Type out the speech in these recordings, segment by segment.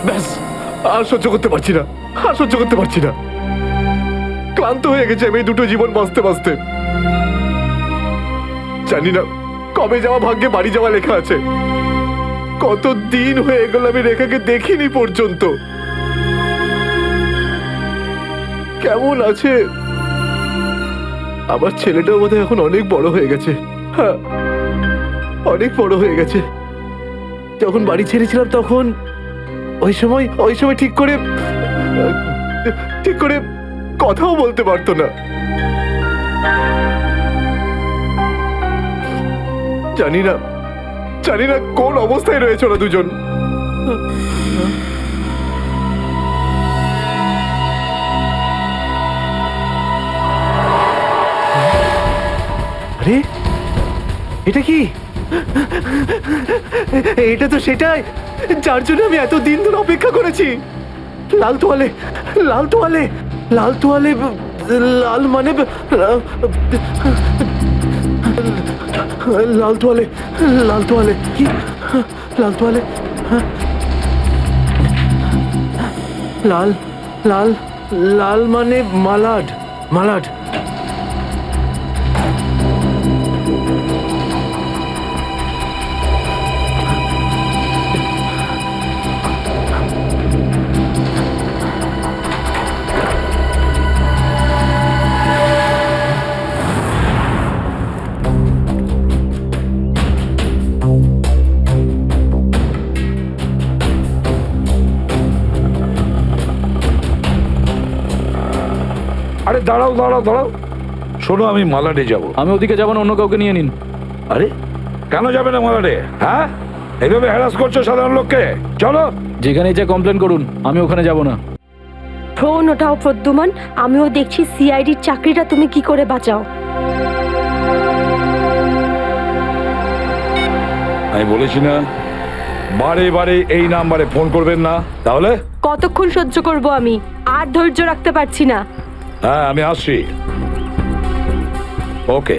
ব্যাস, আর সহ্য করতে পারছি না, আর সহ্য করতে পারছি না। ক্লান্ত হয়ে গেছে আমি এই দুটো জীবন বাঁচতে বাঁচতে। জানি না কবে যাওয়া ভাগ্যে বাড়ি যাওয়া লেখা আছে। কত দিন হয়ে গেল আমি রেখাকে দেখিনি পর্যন্ত। কেমন আছে? আমার ছেলেটাও বোধহয় এখন অনেক বড় হয়ে গেছে। হ্যাঁ, অনেক বড় হয়ে গেছে। যখন বাড়ি ছেড়েছিলাম তখন ওই সময় ঠিক করে কথাও বলতে পারতো না। জানি না কোন অবস্থায় রয়েছে ওরা দুজন। আরে এটা কি? এটা তো সেটাই যার জন্য আমি এত দিন ধরে অপেক্ষা করেছি। লাল তোয়ালে, লাল তোয়ালে, লাল তোয়ালে, লাল মানে লাল তোয়ালে, লাল তোয়ালে কি? লাল তোয়ালে, লাল লাল লাল মানে মালাড, মালাড। আরে দাঁড়াও দাঁড়াও দাঁড়াও, শোনো আমি মালাডে যাব। আমি ওদিকে যাবো না, অন্য কাউকে নিয়ে নিন। আরে কেন যাবে না মালাডে? হ্যাঁ, এইভাবে হ্যারাস করছো সাধারণ লোককে। চলো, যেখানে যা কমপ্লেন করুন, আমি ওখানে যাব না। ফোন ওঠাও প্রদ্যুমান, আমিও দেখছি সিআইডির চাকরিটা তুমি কি করে বাঁচাও। আমি বলেছি না বারে বারে এই নাম্বারে ফোন করবেন না। তাহলে কতক্ষণ সহ্য করব আমি? আর ধৈর্য রাখতে পারছি না। হ্যাঁ, আমি আসছি। ওকে।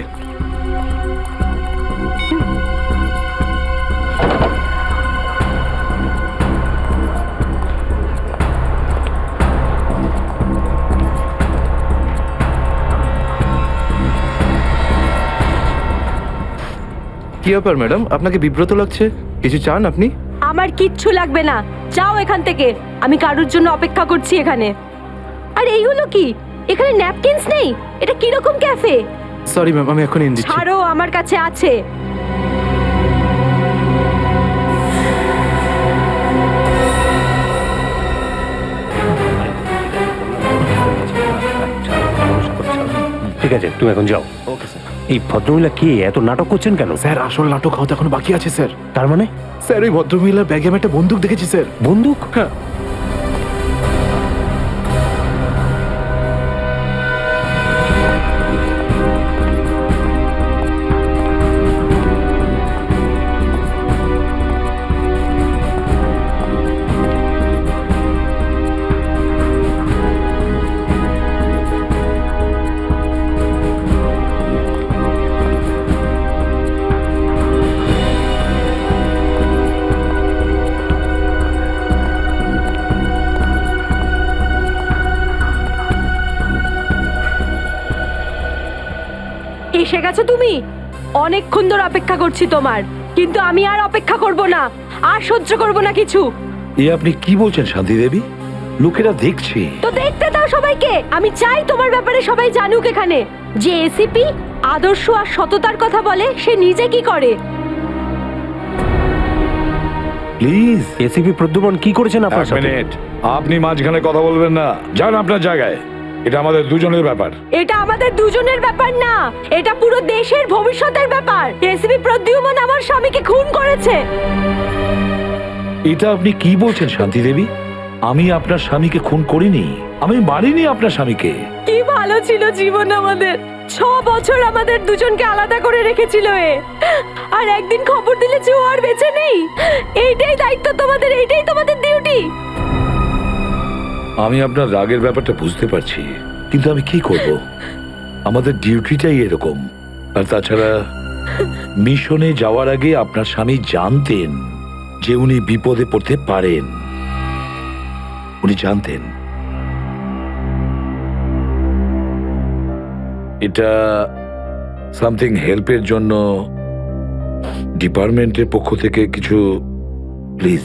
কি ব্যাপার ম্যাডাম, আপনাকে বিব্রত লাগছে? কিছু চান আপনি? আমার কিচ্ছু লাগবে না, যাও এখান থেকে। আমি কারোর জন্য অপেক্ষা করছি এখানে। আর এইগুলো কি? এখানে ন্যাপকিনস নেই? এটা কিরকম ক্যাফে? সরি ম্যাম, আমি এখন এনে দিচ্ছি। ছাড়ো, আমার কাছে আছে। ঠিক আছে, তুমি এখন যাও। Okay sir. এই ভদ্রমহিলা কি এত নাটক করছেন কেন? স্যার আসল নাটক হয়তো এখন বাকি আছে স্যার। তার মানে? স্যার ওই ভদ্রমহিলার ব্যাগে আমি একটা বন্দুক দেখেছি স্যার। বন্দুক? হ্যাঁ। এসে গেছো তুমি? অনেকক্ষণ ধরে অপেক্ষা করছি তোমার, কিন্তু আমি আর অপেক্ষা করব না, আর সহ্য করব না কিছু। এ আপনি কি বলছেন শান্তি দেবী? লোকেরা দেখছে। তো দেখতে দাও সবাইকে। আমি চাই তোমার ব্যাপারে সবাই জানুক এখানে। যে এসিপি আদর্শ আর সততার কথা বলে, সে নিজে কি করে। প্লিজ। এসিপি প্রদ্যুমন কি করেছেন আপনার এক সাথে? মিনিট, আপনি মাঝখানে কথা বলবেন না। যান আপনার জায়গায়। এটা আমাদের দুজনের ব্যাপার। এটা আমাদের দুজনের ব্যাপার না, এটা পুরো দেশের ভবিষ্যতের ব্যাপার। এসিপি প্রদ্যুমন আমার স্বামীকে খুন করেছে। এটা আপনি কি বলছেন শান্তি দেবী? আমি আপনার স্বামীকে খুন করিনি, আমি মারিনি আপনার স্বামীকে। কি ভালো ছিল জীবন আমাদের। 6 বছর আমাদের দুজনকে আলাদা করে রেখেছিল এ, আর একদিন খবর দিলে যে ও আর বেঁচে নেই। এইটাই দায়িত্ব তোমাদের, এইটাই তোমাদের ডিউটি। আমি আপনার রাগের ব্যাপারটা বুঝতে পারছি, কিন্তু আমি কি করব? আমাদের ডিউটিটাই এরকম। আর তাছাড়া মিশনে যাওয়ার আগে আপনার স্বামী জানতেন যে উনি বিপদে পড়তে পারেন। উনি জানতেন এটা সামথিং হেল্পের জন্য ডিপার্টমেন্টের পক্ষ থেকে কিছু প্লিজ।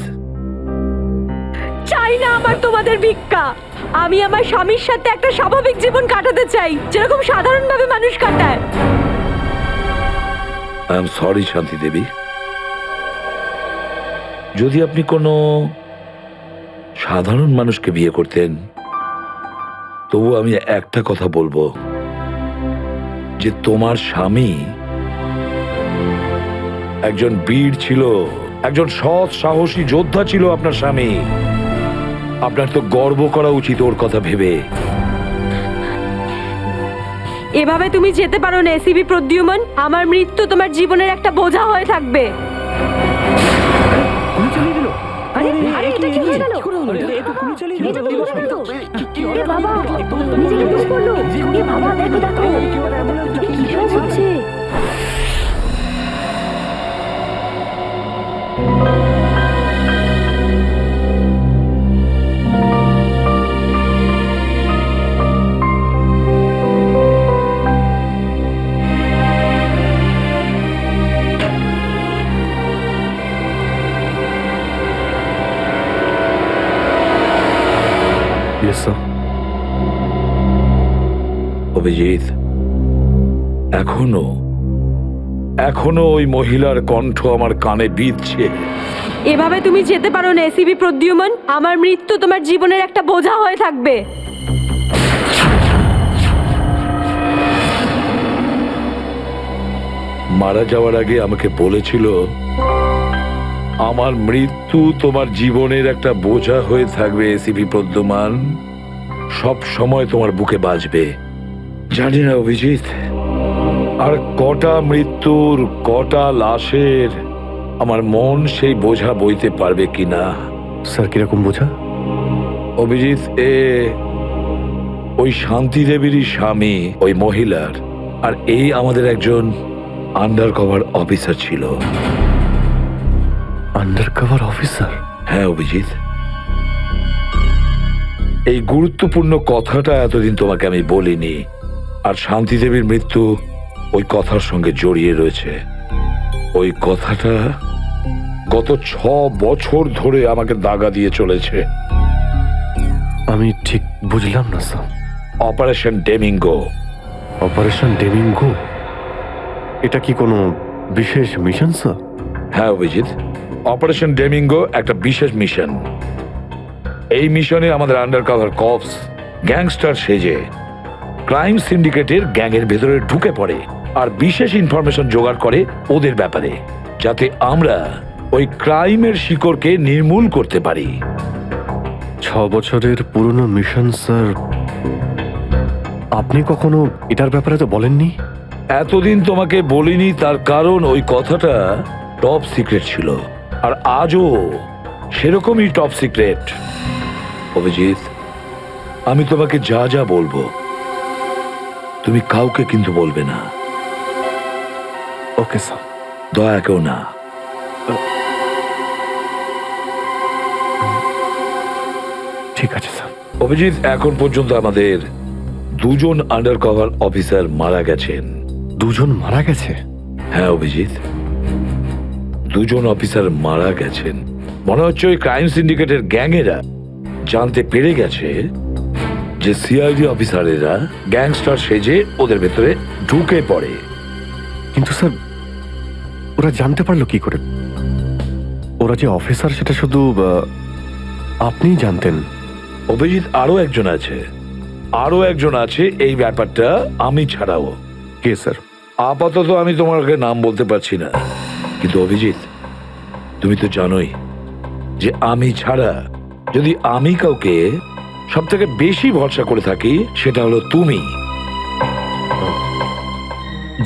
চাই না আমার তোমাদের ভিক্ষা। আমি আমার স্বামীর সাথে একটা স্বাভাবিক জীবন কাটাতে চাই, যেরকম সাধারণভাবে মানুষ কাটায়। আই এম সরি শান্তি দেবী, যদি আপনি কোনো সাধারণ মানুষকে বিয়ে করতেন তবু আমি একটা কথা বলবো যে তোমার স্বামী একজন বীর ছিল, একজন সৎ সাহসী যোদ্ধা ছিল আপনার স্বামী। আপনার তো গর্ব করা উচিত ওর কথা ভেবে। এভাবে তুমি যেতে পারো না এসিবি প্রদ্যুমন। আমার মৃত্যু তোমার জীবনের একটা বোঝা হয়ে থাকবে। অভিজিৎ, এখনো ওই মহিলার কণ্ঠ আমার কানে বিঁধছে। এভাবে তুমি যেতে পারো না এসিবি প্রদ্যুমন। আমার মৃত্যু তোমার জীবনের একটা বোঝা হয়ে থাকবে। মারা যাওয়ার আগে আমাকে বলেছিল আমার মৃত্যু তোমার জীবনের একটা বোঝা হয়ে থাকবে এসিপি প্রদ্যুমান, সব সময় তোমার বুকে বাজবে। জানি না অভিজিৎ, আর কটা মৃত্যুর কটা লাশের আমার মন সেই বোঝা বইতে পারবে কিনা। স্যার কিরকম বোঝা? অভিজিৎ, ওই শান্তি দেবীরই স্বামী ওই মহিলার, আর এই আমাদের একজন আন্ডার কভার অফিসার ছিল। Under cover officer? হ্যাঁ অভিজিৎ, এই গুরুত্বপূর্ণ কথাটা এতদিন তোমাকে আমি বলিনি, আর শান্তি দেবীর মৃত্যু ওই কথার সঙ্গে জড়িয়ে রয়েছে। ওই কথাটা গত 6 বছর ধরে আমাকে দাগা দিয়ে চলেছে। আমি ঠিক বুঝলাম না স্যার। অপারেশন ডেমিঙ্গো। অপারেশন ডেমিঙ্গো? এটা কি কোনো বিশেষ মিশন স্যার? হ্যাঁ অভিজিৎ, অপারেশন ডেমিঙ্গো একটা বিশেষ মিশন। এই মিশনে আমাদের আন্ডার কভার কপস গ্যাংস্টার সেজে ক্রাইম সিন্ডিকেটের গ্যাংয়ের ভেতরে ঢুকে পড়ে আর বিশেষ ইনফরমেশন জোগাড় করে ওদের ব্যাপারে, যাতে আমরা ওই ক্রাইমের শিকড়কে নির্মূল করতে পারি। 6 বছরের পুরনো মিশন স্যার। আপনি কখনো এটার ব্যাপারে তো বলেননি। এতদিন তোমাকে বলিনি তার কারণ ওই কথাটা টপ সিক্রেট ছিল, আর আজও সেরকমই টপ সিক্রেট। অভিজিৎ, আমি তোমাকে যা যা বলবো তুমি কাউকে কিন্তু বলবে না। Okay sir. দয়া কেউ না। ঠিক আছে স্যার। অভিজিৎ, এখন পর্যন্ত আমাদের 2 জন আন্ডার কভার অফিসার মারা গেছেন। 2 জন মারা গেছে? হ্যাঁ অভিজিৎ, 2 জন অফিসার মারা গেছেন। মনে হচ্ছে ওই ক্রাইম সিন্ডিকেটের গ্যাংয়েরা জানতে পেরে গেছে যে সিআইডি অফিসারেরা গ্যাংস্টার সেজে ওদের ভেতরে ঢুকে পড়ে। কিন্তু স্যার ওরা জানতে পারলো কি করে? ওরা যে অফিসার সেটা শুধু আপনিই জানতেন। অভিজিৎ, আরো একজন আছে এই ব্যাপারটা আমি ছাড়াও। কে স্যার? আপাতত আমি তোমাকে নাম বলতে পারছি না, কিন্তু অভিজিৎ তুমি তো জানোই যে আমি ছাড়া যদি আমি কাউকে সব থেকে বেশি ভরসা করে থাকি সেটা হলো তুমি।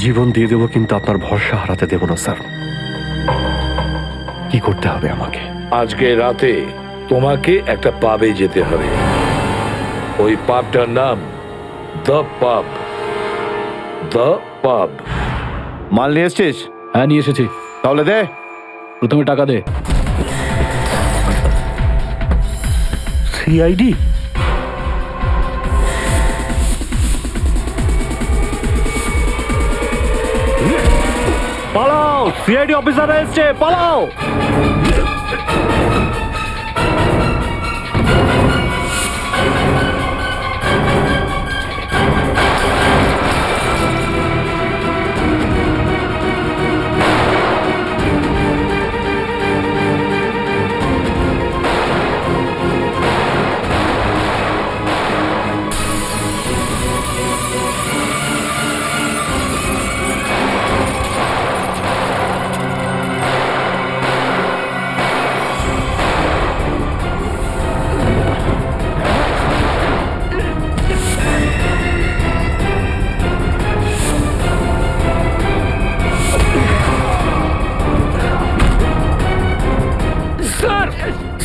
জীবন দিয়ে দেবো, কিন্তু আপনার ভরসা হারাতে দেব না স্যার। কি করতে হবে আমাকে? আজকে রাতে তোমাকে একটা পাবে যেতে হবে। ওই পাবটার নাম দ্য পাব। দ্য পাব। মাল নিয়ে এসছিস? হ্যাঁ নিয়ে এসেছি। তাহলে দে। প্রথমে টাকা দে। সিআইডি? পালাও, সিআইডি অফিসার এসছে, পালাও।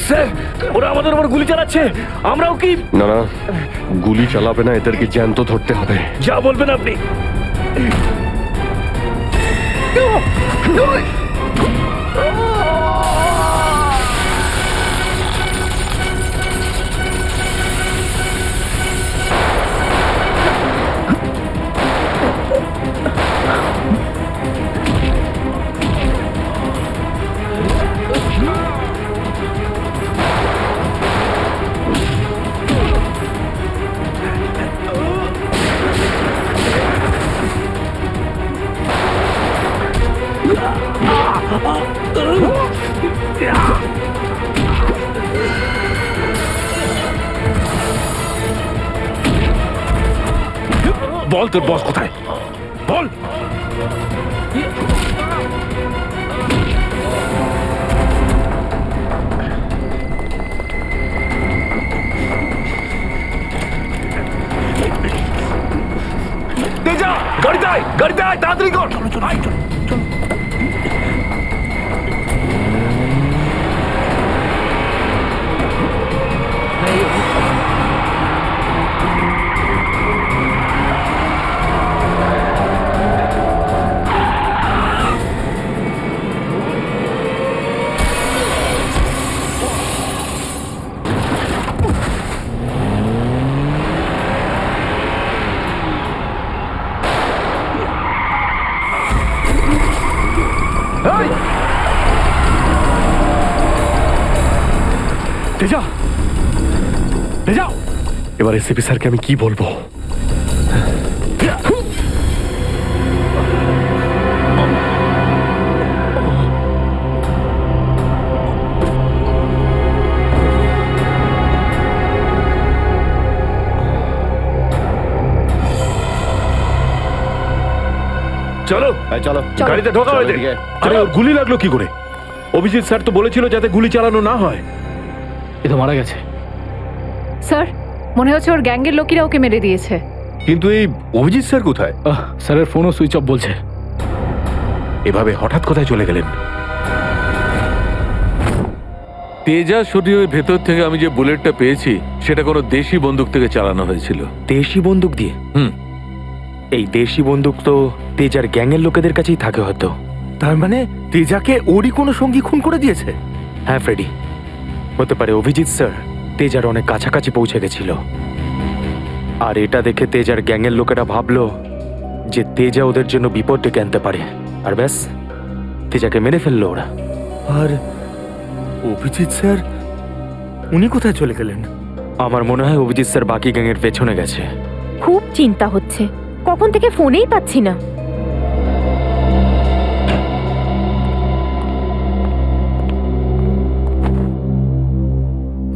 স্যার, ওরা আমাদের উপর গুলি চালাচ্ছে। আমরাও কি? না না, গুলি চালাবে না, এদেরকে জ্যান্ত ধরতে হবে। যা বলবেন আপনি। বল তোর বস কোথায়, বল। তেজা, গাড়িতে আয়, গাড়িতে আয়, তাড়াতাড়ি কর। তেজা, তেজা, এবার এসিপি স্যারকে আমি কি বলবো? চলো চলো গাড়িতে ঢোকা হয়েছে। আরে ওর গুলি লাগলো কি করে? অভিজিৎ স্যার তো বলেছিল যাতে গুলি চালানো না হয়। এ তো মারা গেছে। স্যার, মনে হচ্ছে ওর গ্যাংয়ের লোকেরা ওকে মেরে দিয়েছে। কিন্তু এই অভিজিৎ স্যার কোথায়? স্যারের ফোনও সুইচ অফ বলছে। এভাবে হঠাৎ কোথায় চলে গেলেন? তেজা শরীরের ভেতর থেকে আমি যে বুলেটটা পেয়েছি সেটা কোনো দেশি বন্দুক থেকে চালানো হয়েছিল। দেশি বন্দুক দিয়ে? এই দেশি বন্দুক তো তেজার গ্যাংয়ের লোকেদের কাছেই থাকে হয়তো। তার মানে তেজাকে ওরই কোনো সঙ্গী খুন করে দিয়েছে? হ্যাঁ ফ্রেডি, হতে পারে অভিজিৎ স্যার তেজার অনেক কাছাকাছি পৌঁছে গেছিল, আর এটা দেখে তেজার গ্যাংয়ের লোকেরা ভাবলো যে তেজা ওদের জন্য বিপদ ডেকে আনতে পারে, আর ব্যাস তেজাকে মেরে ফেললো ওরা। আর অভিজিৎ স্যার উনি কোথায় চলে গেলেন? আমার মনে হয় অভিজিৎ স্যার বাকি গ্যাংয়ের পেছনে গেছে। খুব চিন্তা হচ্ছে, কখন থেকে ফোনেই পাচ্ছি না।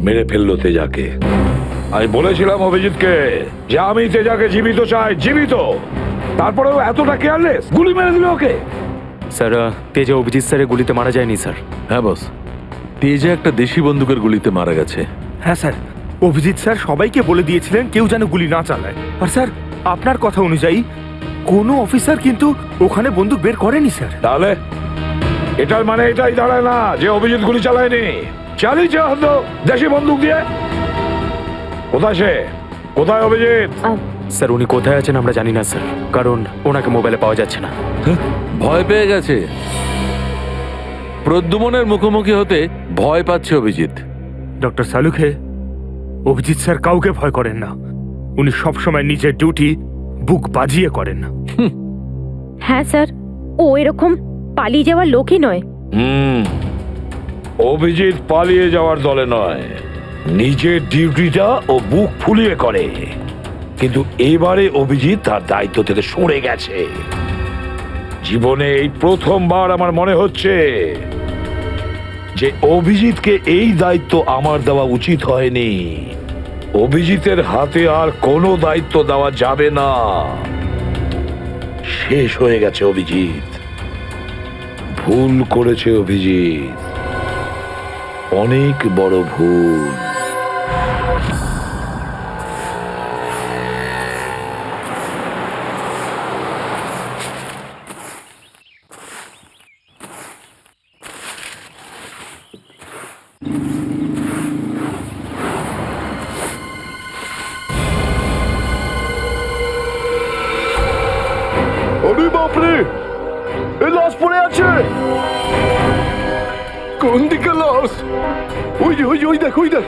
মেরে ফেললো তেজাকে। আমি বলেছিলাম অভিজিৎকে যে আমি তেজাকে জীবিত চাই, জীবিত। তারপরেও এতটা কেয়ারলেস, গুলি মেরে দিল ওকে। স্যার, তেজা অভিজিৎ স্যারের গুলিতে মারা যায়নি স্যার। হ্যাঁ বস, তেজা একটা দেশি বন্দুকের গুলিতে মারা গেছে। হ্যাঁ স্যার, অভিজিৎ স্যার সবাইকে বলে দিয়েছিলেন কেউ যেন গুলি না চালায়। আর স্যার, আপনার কথা অনুযায়ী কোনো অফিসার কিন্তু ওখানে বন্দুক বের করেনি স্যার। তাহলে এটার মানে এটাই দাঁড়ায় না যে অভিজিৎ গুলি চালায়নি, চালিয়েছে হয়তো দেশি বন্দুক দিয়ে। কোথায় সে? কোথায় অভিজিৎ? স্যার, উনি কোথায় আছেন আমরা জানি না স্যার, কারণ ওনাকে মোবাইলে পাওয়া যাচ্ছে না। ভয় পেয়ে গেছে। প্রদ্যুমনের মুখোমুখি হতে ভয় পাচ্ছে অভিজিৎ। ডক্টর সালুখে, অভিজিৎ স্যার কাউকে ভয় করেন না, উনি সবসময় নিজের ডিউটি বুক বাজিয়ে করেন। হ্যাঁ স্যার, ও এরকম পালিয়ে যাওয়ার লোকই নয়। অভিজিৎ পালিয়ে যাওয়ার দলে নয়, নিজের ডিউটিটা ও বুক ফুলিয়ে করে। কিন্তু এবারে অভিজিৎ তার দায়িত্ব থেকে সরে গেছে। জীবনে এই প্রথমবার আমার মনে হচ্ছে যে অভিজিৎকে এই দায়িত্ব আমার দেওয়া উচিত হয়নি। অভিজিতের হাতে আর কোনো দায়িত্ব দেওয়া যাবে না। শেষ হয়ে গেছে অভিজিৎ, ভুল করেছে অভিজিৎ, অনেক বড় ভুল। আরে বাপরে, এ লাশ পড়ে আছে। কোন দিকে লাশ? ওই যে ওই দেখ, ওই দেখ।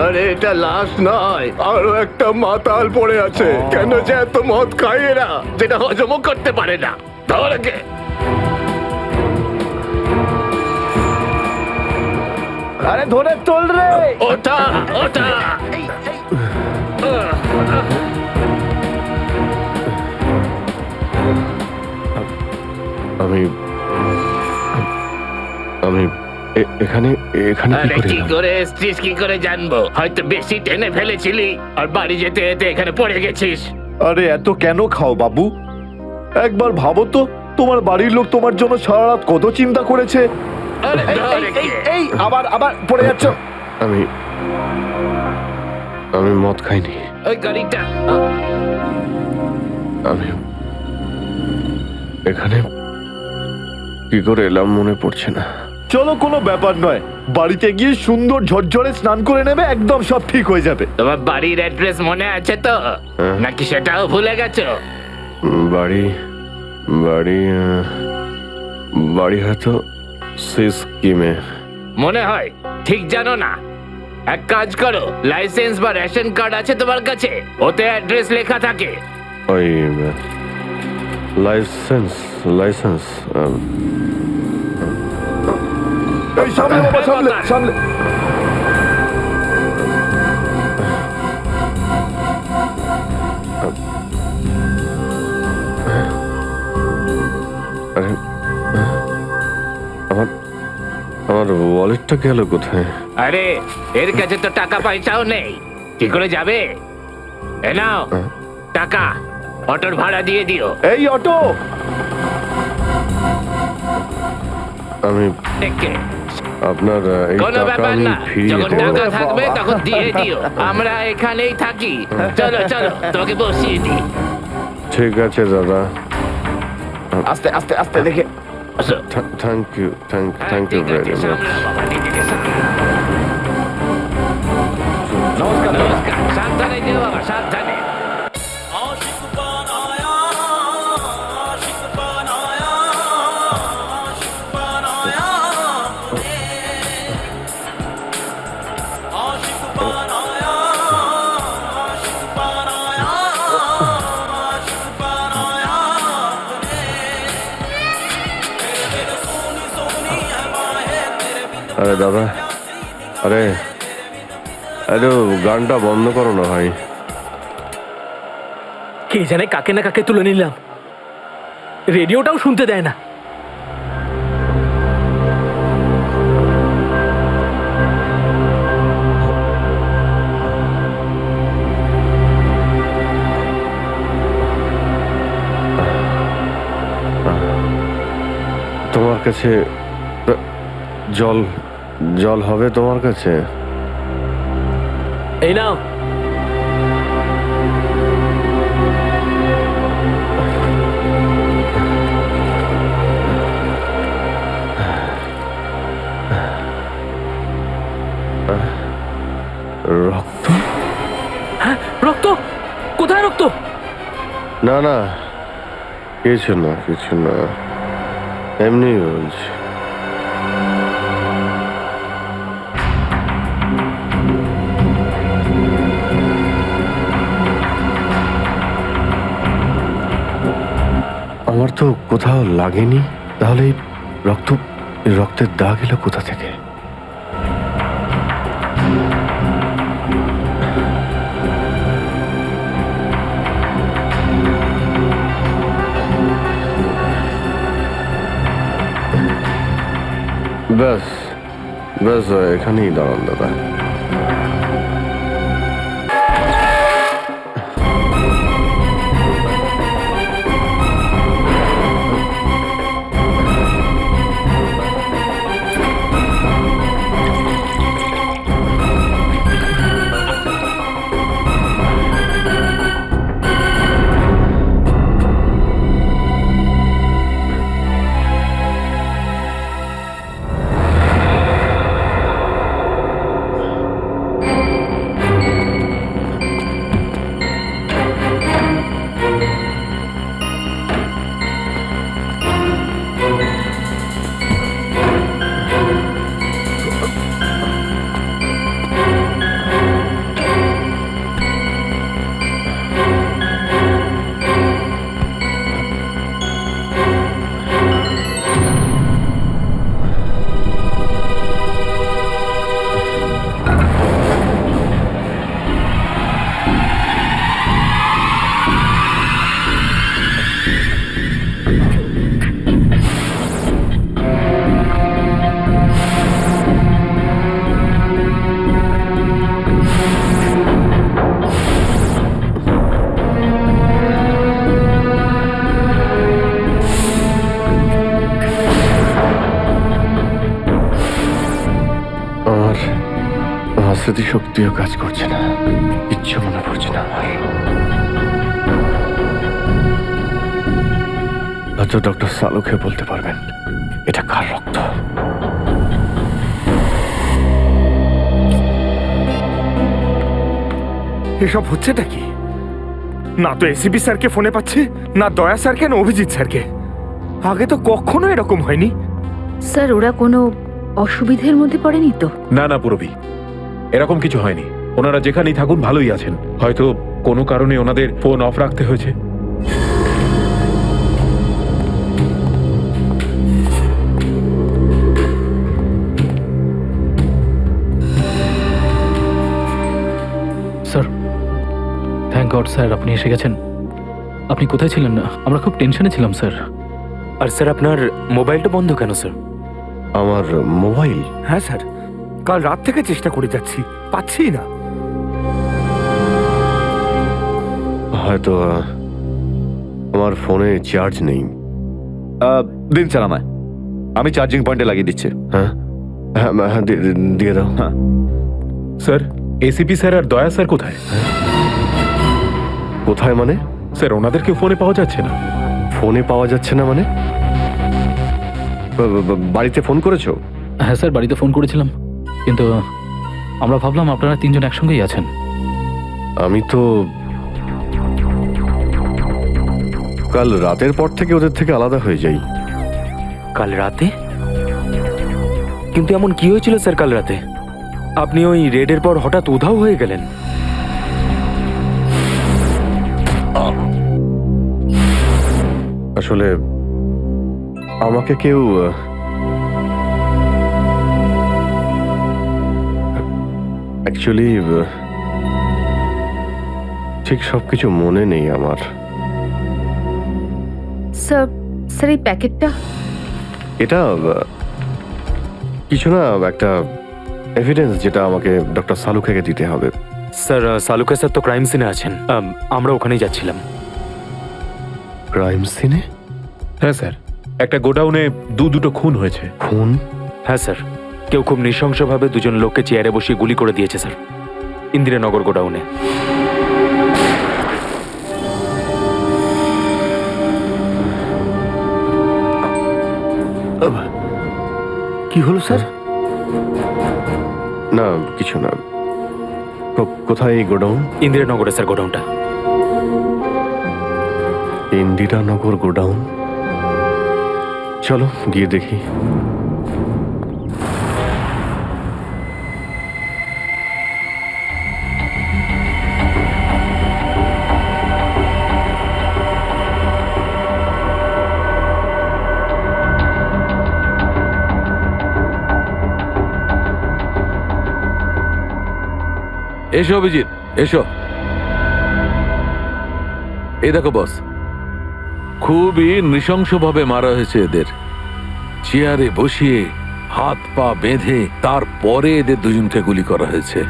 আরে এটা লাশ নয়, আরো একটা মাতাল পড়ে আছে। কেন যে এত মদ খায় এরা, যেটা হজমও করতে পারে না। ধরকে আরে ধরে তোল রে। ওটা ওটা আমি আমি এখানে এখানে কি আরে করে কি এলাম? করে এসছিস কি করে জানবো? হয়তো বেশি টেনে ফেলেছিলি আর বাড়ি যেতে যেতে এখানে পড়ে গেছিস। আরে এত কেন খাও বাবু? একবার ভাবো তো, তোমার বাড়ির লোক তোমার জন্য সারা রাত কত চিন্তা করেছে। আরে ধরে কে? এই আবার আবার পড়ে যাচ্ছ। আমি আমি মদ খাইনি। ওই গাড়িটা আমি এখানে কি করে এলাম মনে পড়ছে না। চলো, কোনো ব্যাপার নয়, বাড়িতে গিয়ে সুন্দর ঝরঝরে স্নান করে নেবে, একদম সব ঠিক হয়ে যাবে। তোমার বাড়ির অ্যাড্রেস মনে আছে তো, হ্যাঁ। নাকি সেটাও ভুলে গেছো? বাড়ি বাড়ি বাড়ি হয়তো সিস্কিমে। মনে হয় ঠিক জানো না। এক কাজ করো, লাইসেন্স বা রেশন কার্ড আছে তোমার কাছে? ওতে অ্যাড্রেস লেখা থাকে। ওই লাইসেন্স লাইসেন্স এই সামনে বাবা, সামনে সামনে। আরে আমার আমার ওয়ালেটটা গেল কোথায়? আরে এর কাছে তো টাকা পয়সাও নেই, কি করে যাবে? এ নাও টাকা, অটোর ভাড়া দিয়ে দিও। এই অটো, আমি দেখে আপনার এই কোনো টাকা ব্যাপার আমি না, ফিরিয়ে যখন দেবো। টাকা থাকবে তখন দিয়ে দিও। আমরা এখানেই থাকি। চলো চলো, তোকে বসিয়ে দিই। ঠিক আছে দাদা, আস্তে আস্তে আস্তে দেখে। আসো। থ্যাংক ইউ থ্যাংক ইউ ঠিক ভেরি আছে, মাচ। সামলাও বাবা, নিজেকে সামলাও। নমস্কার। নমস্কার, সাবধানে যেও বাবা, সাবধানে। আরে দাদা, আরে আরে গানটা বন্ধ করো না ভাই। কে জানে কাকে না কাকে তুলে নিলাম, রেডিওটাও শুনতে দেয় না। তোমার কাছে জল জল হবে তোমার কাছে? এই নাও। রক্ত? রক্ত? কোথায় রক্ত? না না, কিছু না কিছু না, এমনি বলছি। আমার তো কোথাও লাগেনি, তাহলে এই রক্তের দাগ এলো কোথা থেকে? ব্যাস ব্যাস, এখানেই দাঁড়ান দাদা। আমার স্মৃতিশক্তিও কাজ করছে না, কিচ্ছু মনে পড়ছে না আমার। হয়তো ডক্টর সালুকে বলতে পারবেন এটা কার রক্ত। এসব হচ্ছেটা কি? না তো এসিপি স্যারকে ফোনে পাচ্ছি, না দয়া স্যারকে, না অভিজিৎ স্যারকে। আগে তো কখনো এরকম হয়নি। স্যার ওরা কোনো অসুবিধের মধ্যে পড়েনি তো? না না পুরবি, এরকম কিছু হয়নি। ওনারা যেখানেই থাকুন ভালোই আছেন। হয়তো কোনো কারণে ওনাদের ফোন অফ রাখতে হয়েছে। স্যার, থ্যাংক গড স্যার, আপনি এসে গেছেন। আপনি কোথায় ছিলেন? না, আমরা খুব টেনশনে ছিলাম স্যার। আর স্যার আপনার মোবাইলটা বন্ধ কেন স্যার? আমার মোবাইল? হ্যাঁ স্যার, কাল রাত থেকে চেষ্টা করে যাচ্ছি, পাচ্ছি না। হয়তো আমার ফোনে চার্জ নেই। দিন স্যার আমায়, আমি চার্জিং পয়েন্টে লাগিয়ে দিচ্ছি। হ্যাঁ হ্যাঁ হ্যাঁ, দিয়ে দাও। হ্যাঁ স্যার, এসিপি স্যার আর দয়া স্যার কোথায়? কোথায় মানে? স্যার, ওনাদেরকে ফোনে পাওয়া যাচ্ছে না। ফোনে পাওয়া যাচ্ছে না মানে? বাড়িতে ফোন করেছো? হ্যাঁ স্যার, বাড়িতে ফোন করেছিলাম, কিন্তু আমরা ভাবলাম আপনারা তিনজন একসঙ্গেই আছেন। আমি তো কাল রাতের পর থেকে ওদের থেকে আলাদা হয়ে যাই। কাল রাতে? কিন্তু এমন কি হয়েছিল স্যার কাল রাতে? আপনি ওই রেডের পর হঠাৎ উধাও হয়ে গেলেন। আসলে আমাকে কেউ অ্যাকচুয়ালি ঠিক সবকিছু মনে নেই আমার। স্যার, স্যার এই প্যাকেটটা? এটা কিছু না, একটা এভিডেন্স যেটা আমাকে ডক্টর সালুকে দিতে হবে। স্যার, সালুকা স্যার তো ক্রাইম সিনে আছেন, আমরা ওখানেই যাচ্ছিলাম। ক্রাইম সিনে? হ্যাঁ স্যার, একটা গোডাউনে দুটো খুন হয়েছে। খুন? হ্যাঁ স্যার, কেউ খুব নৃশংসভাবে দুজন লোককে চেয়ারে বসিয়ে গুলি করে দিয়েছে স্যার, ইন্দিরানগর গোডাউনে। কি হলো স্যার? না কিছু না। কোথায় এই গোডাউন? ইন্দিরানগরে স্যার গোডাউনটা। ইন্দিরানগর গোডাউন, চলো গিয়ে দেখি। এসো অভিজিৎ, এসো। এই দেখো বস, খুবই নৃশংসভাবে মারা হয়েছে এদের। চেয়ারে বসিয়ে হাত পা বেঁধে তারপরে এদের দুজনকে গুলি করা হয়েছে।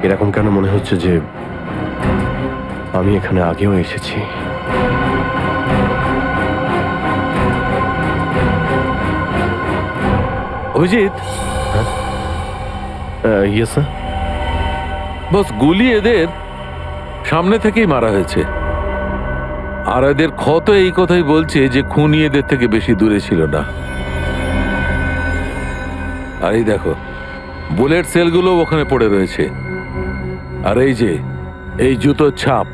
এরকম কেন মনে হচ্ছে যে আমি এখানে আগেও এসেছি? Abhijit, yes sir. বস, গুলি এদের সামনে থেকেই মারা হয়েছে। আর এদের ক্ষত এই কথাই বলছে যে খুনি এদের থেকে বেশি দূরে ছিল না। আর এই দেখো, বুলেট সেলগুলো ওখানে পড়ে রয়েছে। আর এই যে এই জুতোর ছাপ,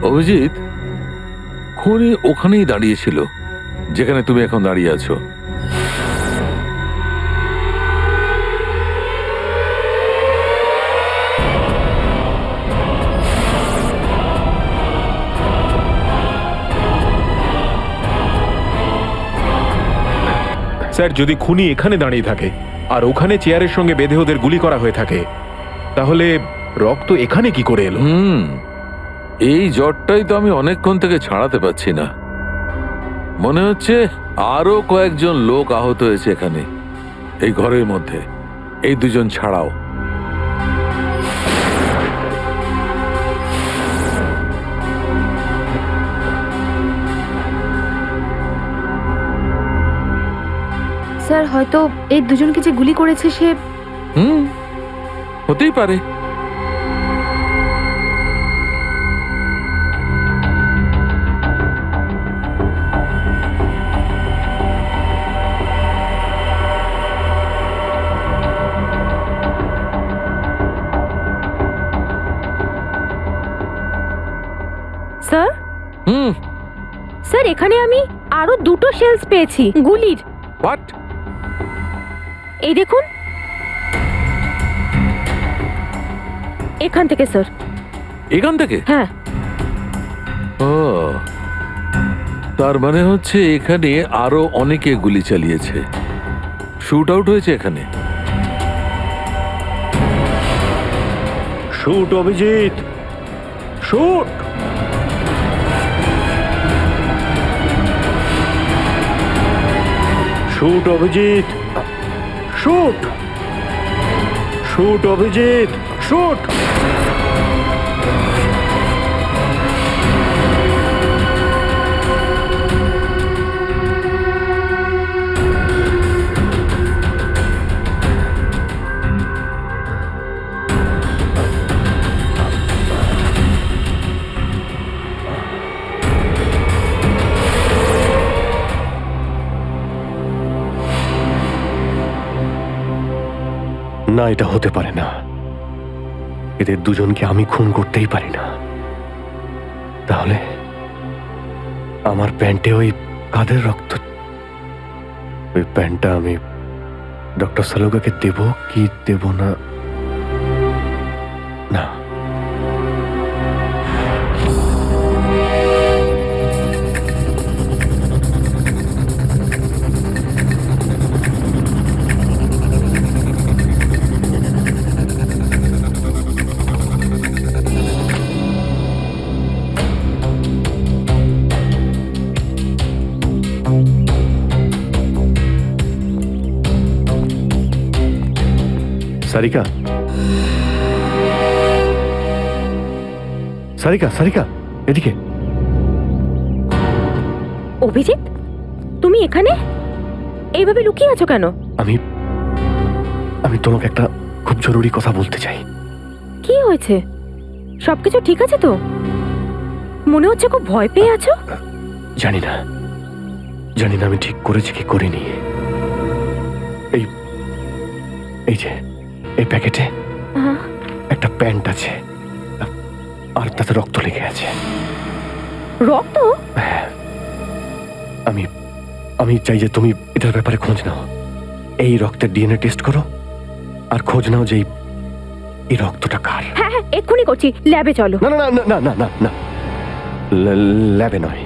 অভিজিৎ, খুনি ওখানেই দাঁড়িয়েছিল যেখানে তুমি এখন দাঁড়িয়ে আছো। স্যার, যদি খুনি এখানে দাঁড়িয়ে থাকে আর ওখানে চেয়ারের সঙ্গে বেঁধে ওদের গুলি করা হয়ে থাকে, তাহলে রক্ত এখানে কি করে এলো? এই জ্বরটাই তো আমি অনেকক্ষণ থেকে ছাড়াতে পারছি না। মনে হচ্ছে আরো কয়েকজন লোক আহত হয়েছে এখানে, এই ঘরের মধ্যে, এই দুজন ছাড়াও। স্যার, হয়তো এই দুজনকে যে গুলি করেছে সে... হতেই পারে। স্যার, স্যার, এখানে আমি আরো দুটো শেলস পেয়েছি গুলির। হোয়াট? এই দেখুন, এখান থেকে স্যার। এখান থেকে? হ্যাঁ। ও, তার মানে হচ্ছে এখানে আরো অনেকে গুলি চালিয়েছে, শুট আউট হয়েছে এখানে। Shoot Abhijit, shoot! Shoot Abhijit, shoot! Shoot Abhijit, shoot! না, এটা হতে পারে না। এদের দুজনকে আমি খুন করতেই পারি না। তাহলে আমার প্যান্টে ওই কাদের রক্ত? ওই প্যান্টটা আমি ডক্টর সালুগাকে দেব কি দেব না? না, সারিকা, সারিকা, সারিকা, এদিকে। অভিজিৎ, তুমি এখানে এইভাবে লুকিয়ে আছো কেন? আমি আমি তোমাকে একটা খুব জরুরি কথা বলতে চাই। কি হয়েছে? সবকিছু ঠিক আছে তো? মনে হচ্ছে খুব ভয় পেয়ে আছো। জানি না, জানি না আমি ঠিক করেছি কি করিনি। এই এই যে এই প্যাকেটে একটা প্যান্ট আছে, আর তাতে রক্ত লেগে আছে। রক্ত? আমি আমি চাই যে তুমি এটার ব্যাপারে খোঁজ নাও। এই রক্তের ডিএনএ টেস্ট করো আর খোঁজ নাও যে এই রক্তটা কার। হ্যাঁ হ্যাঁ, এক্ষুনি করছি। ল্যাবে চলো। না না না না না না না, ল্যাবে নয়,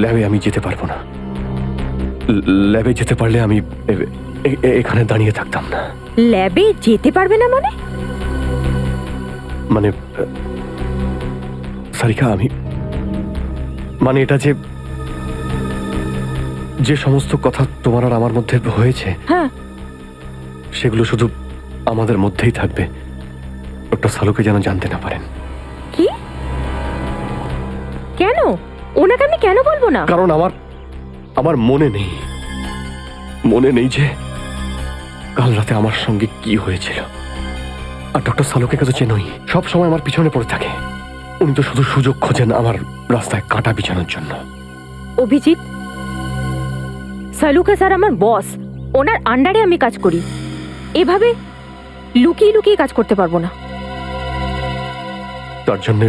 ল্যাবে আমি যেতে পারবো না। ল্যাবে যেতে পারলে আমি এখানে দাঁড়িয়ে থাকতাম না। ল্যাবে যেতে পারবে না মানে? মানে সারিকা, আমি মানে এটা যে যে সমস্ত কথা তোমার আর আমার মধ্যে হয়েছে, হ্যাঁ, সেগুলো শুধু আমাদের মধ্যেই থাকবে। ডক্টর সালুকে যেন জানতে না পারেন। কি? কেন? ওনাকে আমি কেন বলবো না? কারণ আমার মনে নেই যে কাল রাতে আমার সঙ্গে কি হয়েছিল। আর ডক্টর সালুকে তো চেনই, সব সময় আমার পিছনে পড়ে থাকে। উনি তো শুধু সুযোগ খোঁজেন আমার রাস্তায় কাঁটা বিছানোর জন্য। অভিজিৎ, সালুকা স্যার আমার বস, ওনার আন্ডারে আমি কাজ করি। এভাবে লুকিয়ে লুকিয়ে কাজ করতে পারবো না। তার জন্য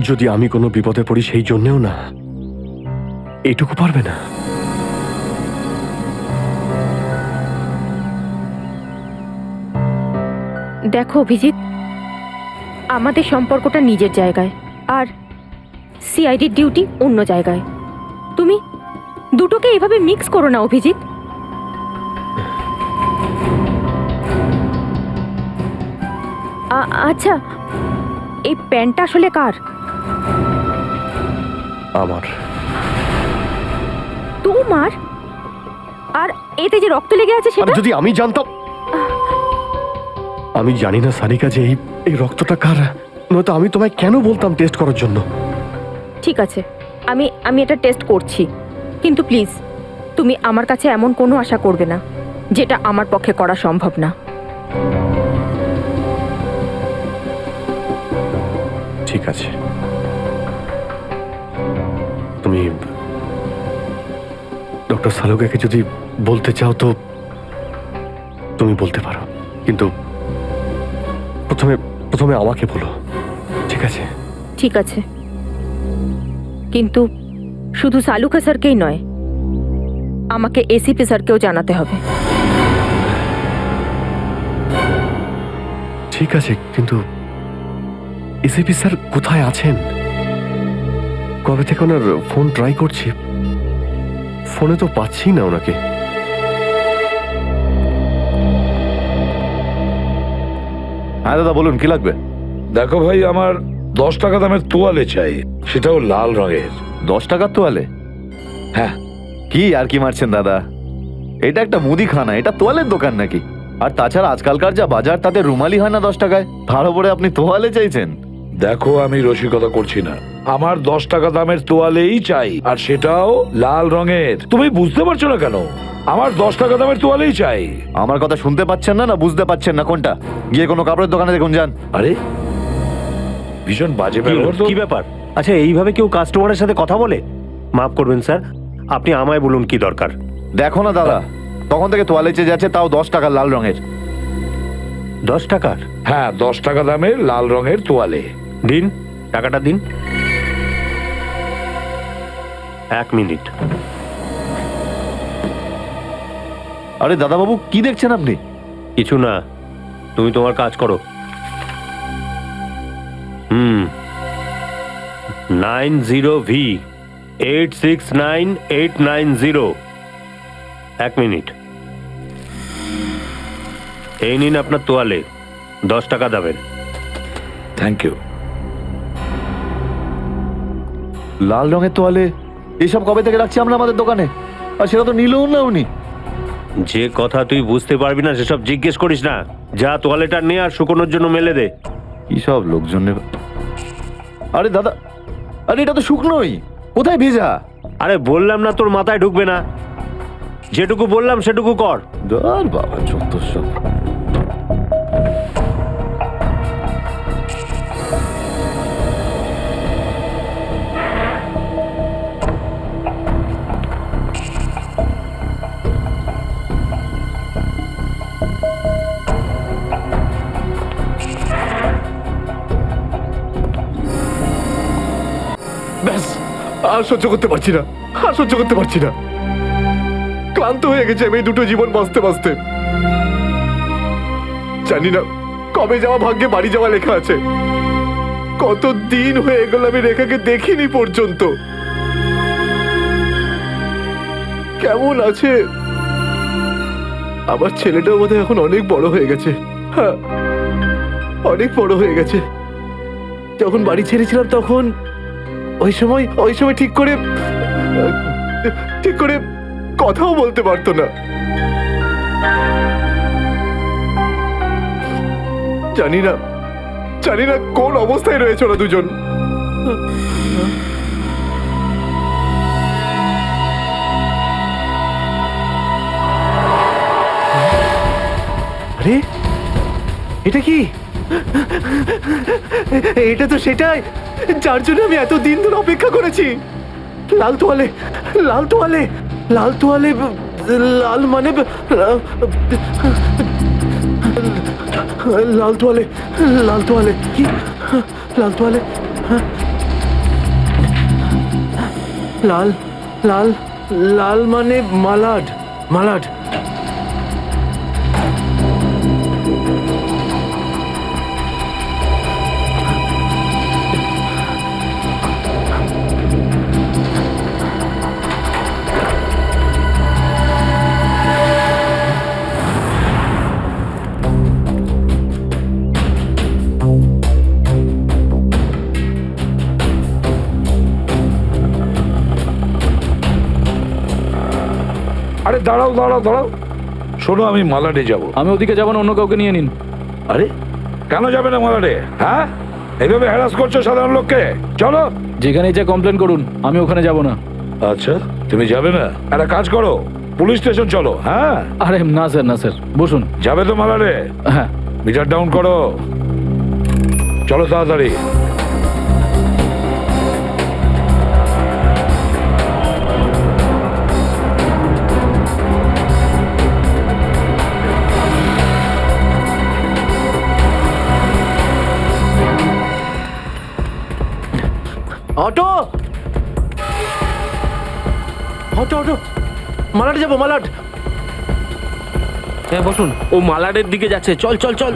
যদি আমি কোনো বিপদে পড়ি, সেই জন্যেও না, এইটুকু পারবে না? দেখো অভিজিৎ, আমাদের সম্পর্কটা নিজের জায়গায়, আর সিআইডির ডিউটি অন্য জায়গায়। তুমি দুটোকে এভাবে মিক্স করো না অভিজিৎ। আচ্ছা, এই প্যান্টটা আসলে কার? আমার। তোমার? আর এতে যে রক্ত লেগে আছে সেটা? যদি আমি জানতাম। আমি জানি না সারিকা যে এই রক্তটা কার, নয়তো আমি তোমায় কেন বলতাম টেস্ট করার জন্য। ঠিক আছে, আমি এটা টেস্ট করছি, কিন্তু প্লিজ তুমি আমার কাছে এমন কোনো আশা করবে না যেটা আমার পক্ষে করা সম্ভব না। ঠিক আছে, তুমি ডক্টর সালুকাকে যদি বলতে চাও তো তুমি বলতে পারো, কিন্তু প্রথমে আমাকে বলো, ঠিক আছে? ঠিক আছে, কিন্তু শুধু সালুকা স্যারকেই নয়, আমাকে এসিপি স্যারকেও জানাতে হবে। ঠিক আছে, কিন্তু এসিপি স্যার কোথায় আছেন? কবে থেকে ওনার ফোন ট্রাই করছি, ফোনে তো পাচ্ছি না ওনাকে। হ্যাঁ দাদা, বলুন কি লাগবে? দেখো ভাই, আমার 10 টাকা দামের তোয়ালে চাই, সেটাও লাল রঙের। 10 টাকার তোয়ালে? হ্যাঁ। কি আর কি মারছেন দাদা, এটা একটা মুদিখানা, এটা তোয়ালের দোকান নাকি? আর তাছাড়া আজকালকার যা বাজার, তাতে রুমালি হয় না 10 টাকায়, তার উপরে আপনি তোয়ালে চাইছেন? দেখো, আমি রসিকতা করছি না, আমার 10 টাকা দামের তোয়ালেই চাই, আর সেটাও লাল রঙের। তুমি বুঝতে পারছো না কেন? আমার 10 টাকা দামের তোয়ালেই চাই। আমার কথা শুনতে পাচ্ছেন না, না বুঝতে পাচ্ছেন না? কোনটা? গিয়ে কোনো কাপড়ের দোকানে দেখুন, যান। আরে, ভীষণ বাজে ব্যবহার তো। কি ব্যাপার? আচ্ছা, এইভাবে কেউ কাস্টমারের সাথে কথা বলে? মাফ করবেন স্যার, আপনি আমায় বলুন কি দরকার। দেখো না দাদা, তখন থেকে তোয়ালে চেয়ে যাচ্ছে, তাও 10 টাকার লাল রঙের। 10 টাকার? হ্যাঁ, 10 টাকা দামের লাল রঙের তোয়ালে। দিন, টাকাটা দিন। 1 মিনিট। আরে দাদা বাবু, কি দেখছেন আপনি? কিছু না, তুমি তোমার কাজ করো। 90V 869890। 1 মিনিট। এই নিন আপনার তোয়ালে, 10 টাকা দেবেন। Thank you. লাল রঙের তোয়ালে এসব কবে থেকে রাখছি আমরা আমাদের দোকানে, আর সেটা তো নিলেও না উনি। যে কথা তুই বুঝতে পারবি না সেসব জিজ্ঞেস করিস না। যা তোয়ালেটা নে আর শুকোনোর জন্য মেলে দে। কি সব লোকজন নেবে। আরে দাদা, আরে এটা তো শুকনোই, কোথায় ভেজা? আরে বললাম না তোর মাথায় ঢুকবে না, যেটুকু বললাম সেটুকু কর। ধর বাবা, যত সব। ব্যাস, আর সহ্য করতে পারছি না, আর সহ্য করতে পারছি না। ক্লান্ত হয়ে গেছে আমি এই দুটো জীবন বাঁচতে বাঁচতে। জানি না কবে যাওয়া ভাগ্যে বাড়ি যাওয়া লেখা আছে। কত দিন হয়ে গেল আমি রেখাকে দেখিনি পর্যন্ত। কেমন আছে? আমার ছেলেটাও বোধহয় এখন অনেক বড় হয়ে গেছে। হ্যাঁ, অনেক বড় হয়ে গেছে। যখন বাড়ি ছেড়েছিলাম তখন ওই সময় ঠিক করে কথাও বলতে পারতো না। জানি না কোন অবস্থায় রয়েছে ওরা দুজন। আরে এটা কি? এটা তো সেটাই যার জন্য আমি এত দিন ধরে অপেক্ষা করেছি। লাল তোয়ালে, লাল তোয়ালে, লাল তোয়ালে, লাল মানে লাল তোয়ালে, লাল তোয়ালে কি? লাল তোয়ালে, লাল লাল লাল মানে মালাড, মালাড। আরে দাঁড়াও দাঁড়াও দাঁড়াও, শোনো আমি মালাডে যাব। আমি ওদিকে যাবো না, অন্য কাউকে নিয়ে নিন। আরে কেন যাবে না মালাডে? হ্যাঁ, এইভাবে হ্যারাস করছো সাধারণ লোককে। চলো, যেখানে যা কমপ্লেন করুন, আমি ওখানে যাব না। আচ্ছা তুমি যাবে না? একটা কাজ করো, পুলিশ স্টেশন চলো। হ্যাঁ, আরে না স্যার, না স্যার, বসুন। যাবে তো মালাডে? হ্যাঁ। মিটার ডাউন করো, চলো তাড়াতাড়ি। অটো, অটো, অটো, মালাড যাবো, মালাড। হ্যাঁ বসুন, ও মালাডের দিকে যাচ্ছে। চল চল চল।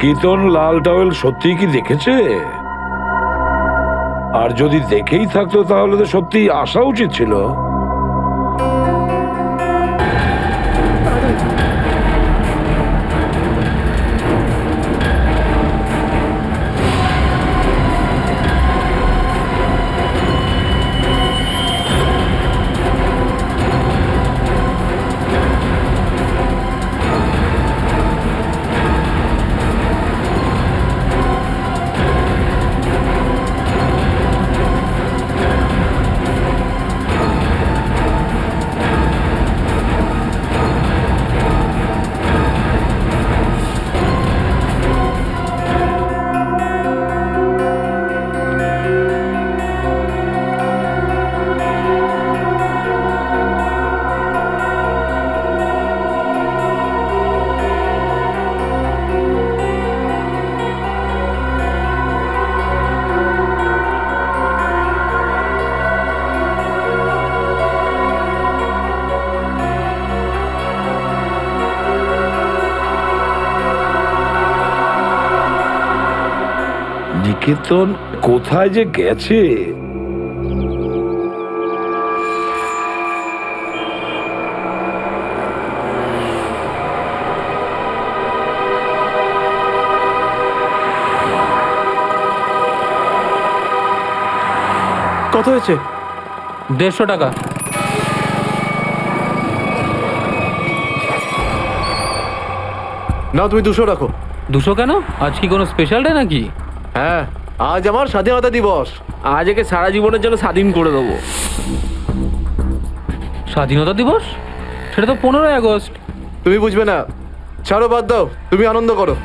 নিকেতন লাল টাওয়েল সত্যি কি দেখেছে? আর যদি দেখেই থাকতো তাহলে তো সত্যি আসা উচিত ছিল। নিকেতন কোথায় যে গেছে? কত হয়েছে? 150 টাকা। না, তুমি 200 রাখো। 200 কেন? আজ কি কোনো স্পেশাল ডে নাকি? হ্যাঁ, আজ আমার স্বাধীনতা দিবস। আজ একে সারা জীবনের জন্য স্বাধীন করে দেবো। স্বাধীনতা দিবস? সেটা তো 15ই আগস্ট। তুমি বুঝবে না, ছাড়ো, বাদ দাও, তুমি আনন্দ করো।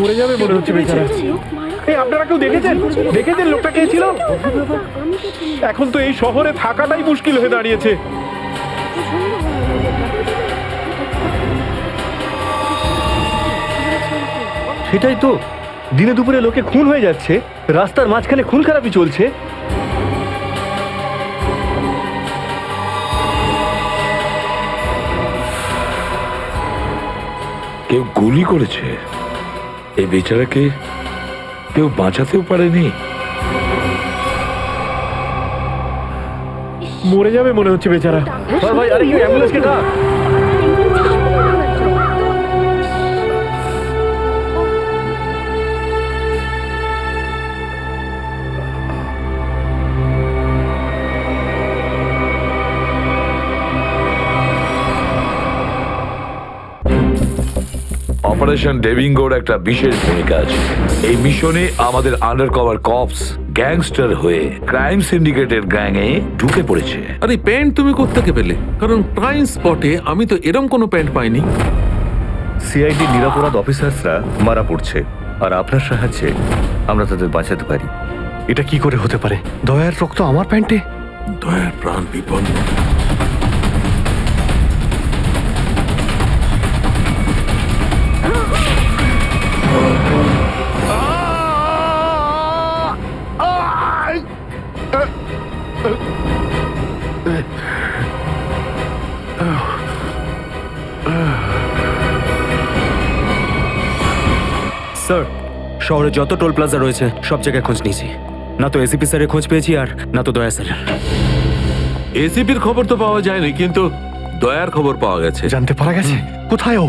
মরে যাবে মনে হচ্ছে বেচারা। এই আপনারা কেউ দেখেছেন লোকটা কে ছিল? এখন তো এই শহরে থাকাটাই মুশকিল হয়ে দাঁড়িয়েছে। সেটাই তো, দিনে দুপুরে লোকে খুন হয়ে যাচ্ছে, রাস্তার মাঝখানে খুন খারাপি চলছে। কেউ গুলি করেছে। এই বেচারাকে কেউ বাঁচাতেও পারেনি। মরে যাবে মনে হচ্ছে বেচারা। ভাই, আরে কেউ অ্যাম্বুলেন্সকে ডাক। অপারেশন ডেভিঙ্গোর একটা বিশেষ ভূমিকা আছে। এই মিশনে আমাদের আন্ডারকভার কপস গ্যাংস্টার হয়ে ক্রাইম সিন্ডিকেটের গ্যাংয়ে ঢুকে পড়েছে। আরে প্যান্ট তুমি কোত্থেকে পেলে? কারণ ক্রাইম স্পটে আমি তো এরম কোনো প্যান্ট পাইনি। সিআইডি নিরাপরাধ অফিসার্সরা মারা পড়ছে, আর আপনার সাহায্যে আমরা তাদের বাঁচাতে পারি। এটা কি করে হতে পারে? দয়ার রক্ত আমার প্যান্টে? দয়ার প্রাণ বিপন্ন। স্যার, শহরে যত টোল প্লাজা রয়েছে সব জায়গায় খোঁজ নিয়েছি। না তো এসিপি স্যারের খোঁজ পেয়েছি, আর না তো দয়া স্যারের। এসিপির খবর তো পাওয়া যায়নি, কিন্তু দয়ার খবর পাওয়া গেছে। জানতে পারা গেছে কোথায় ও?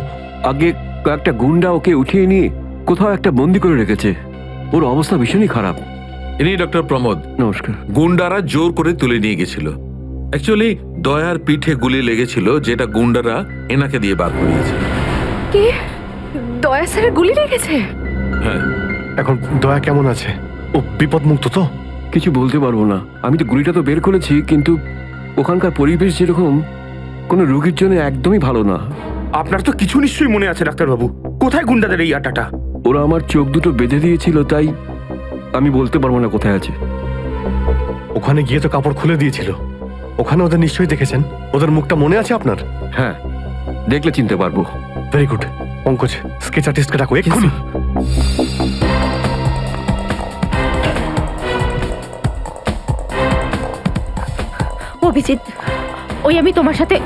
আগে কয়েকটা গুন্ডা ওকে উঠিয়ে নিয়ে কোথাও একটা বন্দি করে রেখেছে। ওর অবস্থা ভীষণই খারাপ। ইনি ডক্টর প্রমোদ। নমস্কার। গুন্ডারা জোর করে তুলে নিয়ে গেছিল। অ্যাকচুয়ালি দয়ার পিঠে গুলি লেগেছিল, যেটা গুন্ডারা এনাকে দিয়ে বার করিয়েছে। কে দয়া স্যারের গুলি লেগেছে? হ্যাঁ। এখন দয়া কেমন আছে? ও বিপদ মুক্ত তো? কিছু বলতে পারবো না। আমি তো গুলিটা তো বের করেছি, কিন্তু ওখানকার পরিবেশ যেরকম কোনো রোগীর জন্য একদমই ভালো না। আপনার তো কিছু নিশ্চয়ই মনে আছে ডাক্তারবাবু। কোথায় গুন্ডাদের এই আটাটা? ওরা আমার চোখ দুটো বেঁধে দিয়েছিল, তাই আমি বলতে পারবো না কোথায় আছে। ওখানে গিয়ে তো কাপড় খুলে দিয়েছিল। ওখানে ওদের নিশ্চয়ই দেখেছেন। ওদের মুখটা মনে আছে আপনার? হ্যাঁ, দেখলে চিনতে পারবো। Very good. পঙ্কজ, স্কেচ আর্টিস্টকে ডাকো এক্ষুনি। অভিজিৎ, ওই আমি তোমার সাথে।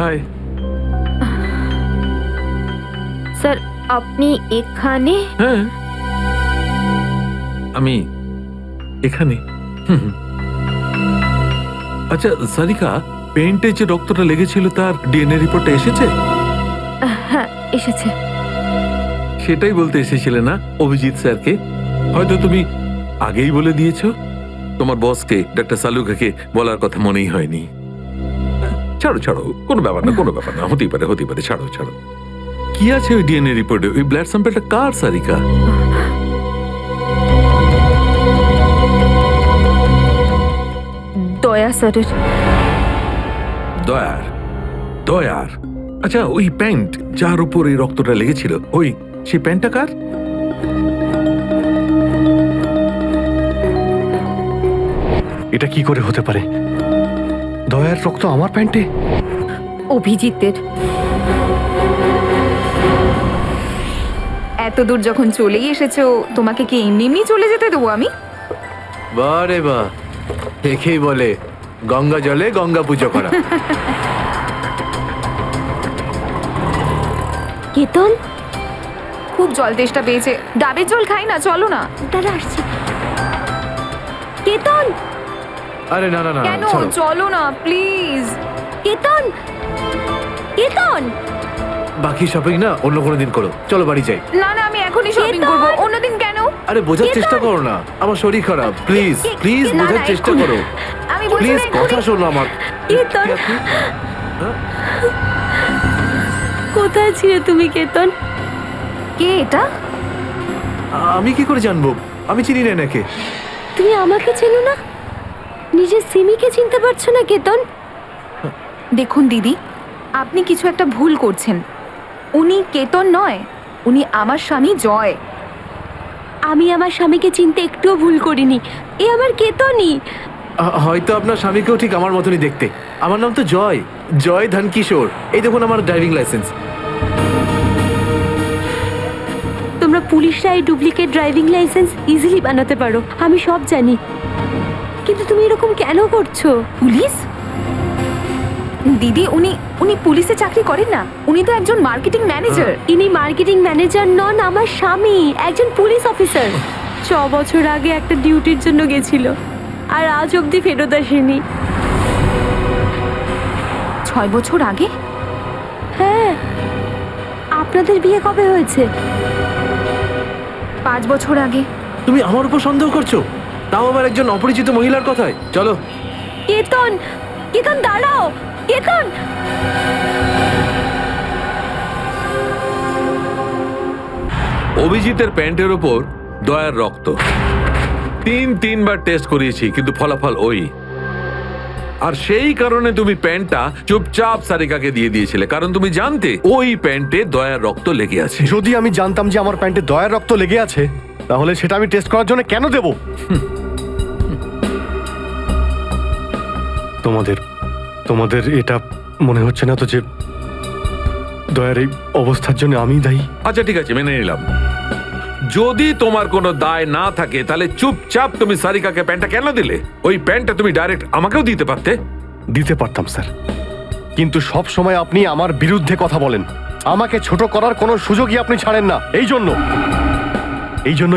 হাই। স্যার আপনি এখানে? হ্যাঁ, আমি এখানে। আচ্ছা সারিকা, পেন্টে যে রক্তটা লেগেছিল তার ডিএনএ রিপোর্টটা এসেছে? হ্যাঁ এসেছে। সেটাই বলতে এসেছিলে না অভিজিৎ স্যারকে? হয়তো তুমি আগেই বলে দিয়েছো। তোমার বসকে ডক্টর সালুকাকে বলার কথা মনেই হয়নি। ছাড়ো ছাড়ো, কোনো ব্যাপার না, কোনো ব্যাপার না, হতেই পারে হতেই পারে, ছাড়ো ছাড়ো। কি আছে ওই ডিএনএ রিপোর্টে? ওই ব্লাড স্যাম্পলটা কার সারিকা? দয়া স্যারের। দয়ার? দয়ার? আচ্ছা, ওই প্যান্ট যার উপর এই রক্তটা লেগেছিল, ওই সেই প্যান্টটা কার? এটা কি করে হতে পারে? দয়ার রক্ত আমার প্যান্টে? অভিজিতের। এত দূর যখন চলেই এসেছো, তোমাকে কি এমনি এমনি চলে যেতে দেবো আমি? বারে বা, দেখেই বলে গঙ্গা জলে গঙ্গা পুজো করা। কেতন, খুব জল তেষ্টা পেয়েছে, ডাবের জল খাই না, চলো না। দাঁড়া আসছি। কেতন, আরে না না না, কেন? ছাড়ো। চলো না প্লিজ। কেতন, কেতন। বাকি শপিং না অন্য কোনো দিন করো, চলো বাড়ি যাই। না না, আমি এখনই শপিং কেতন! করবো। অন্যদিন কেন? আরে বোঝার কেতন! চেষ্টা করো না, আমার শরীর খারাপ। প্লিজ প্লিজ না, বোঝার না, চেষ্টা এক্ষুনি। করো। আমি বলছি প্লিজ না, এক্ষুনি। কথা শোনো আমার। কেতন, কি আপনি? হ্যাঁ? কোথায় ছিলে তুমি কেতন? কে এটা? আমি কি করে জানবো? আমি চিনি না এনাকে। তুমি আমাকে চেনো না? নিজের সিমিকে চিনতে পারছো না কেতন? দেখুন দিদি, আপনি কিছু একটা ভুল করছেন। উনি কেতন নয়, উনি আমার স্বামী জয়। আমি আমার স্বামীকে চিনতে একটুও ভুল করিনি। এ আমার কেতনই। হয়তো আপনার স্বামীকেও ঠিক আমার মতনই দেখতে। আমার নাম তো জয়, জয় ধনকিশোর। এই দেখুন আমার ড্রাইভিং লাইসেন্স। তোমরা পুলিশরা এই ডুপ্লিকেট ড্রাইভিং লাইসেন্স ইজিলি বানাতে পারো, আমি সব জানি। কিন্তু তুমি এরকম কেন করছো? পুলিশ? দিদি, উনি পুলিশে চাকরি করেন না, উনি তো একজন মার্কেটিং ম্যানেজার। ইনি মার্কেটিং ম্যানেজার নন, আমার স্বামী একজন পুলিশ অফিসার। 6 বছর আগে একটা ডিউটির জন্য গেছিল, আর আজ অবধি ফেরত আসেনি। 6 বছর আগে? হ্যাঁ। আপনাদের বিয়ে কবে হয়েছে? 5 বছর আগে। তুমি আমার উপর সন্দেহ করছো, তাও আবার একজন অপরিচিত মহিলার কথায়। চলো। কেতন, কেতন দাঁড়াও, কেতন। অভিজিতের প্যান্টের ওপর দয়ার রক্ত। 3বার টেস্ট করিয়েছি, কিন্তু ফলাফল ওই। আর সেই কারণে তুমি প্যান্টটা চুপচাপ সারিকাকে দিয়ে দিয়েছিলে, কারণ তুমি জানতে ওই প্যান্টে দয়ার রক্ত লেগে আছে। যদি আমি জানতাম যে আমার প্যান্টে দয়ার রক্ত লেগে আছে, তাহলে সেটা আমি টেস্ট করার জন্য কেন দেব? তোমাদের এটা মনে হচ্ছে না তো যে দয়ার এই অবস্থার জন্য আমি দায়ী? আচ্ছা ঠিক আছে, মেনে নিলাম। যদি তোমার কোনো দায় না থাকে, তাহলে চুপচাপ তুমি সারিকাকে প্যান্টটা কেন দিলে? ওই প্যান্টটা তুমি ডাইরেক্ট আমাকেও দিতে পারতে। দিতে পারতাম স্যার, কিন্তু সব সময় আপনি আমার বিরুদ্ধে কথা বলেন। আমাকে ছোট করার কোনো সুযোগই আপনি ছাড়েন না। এই জন্য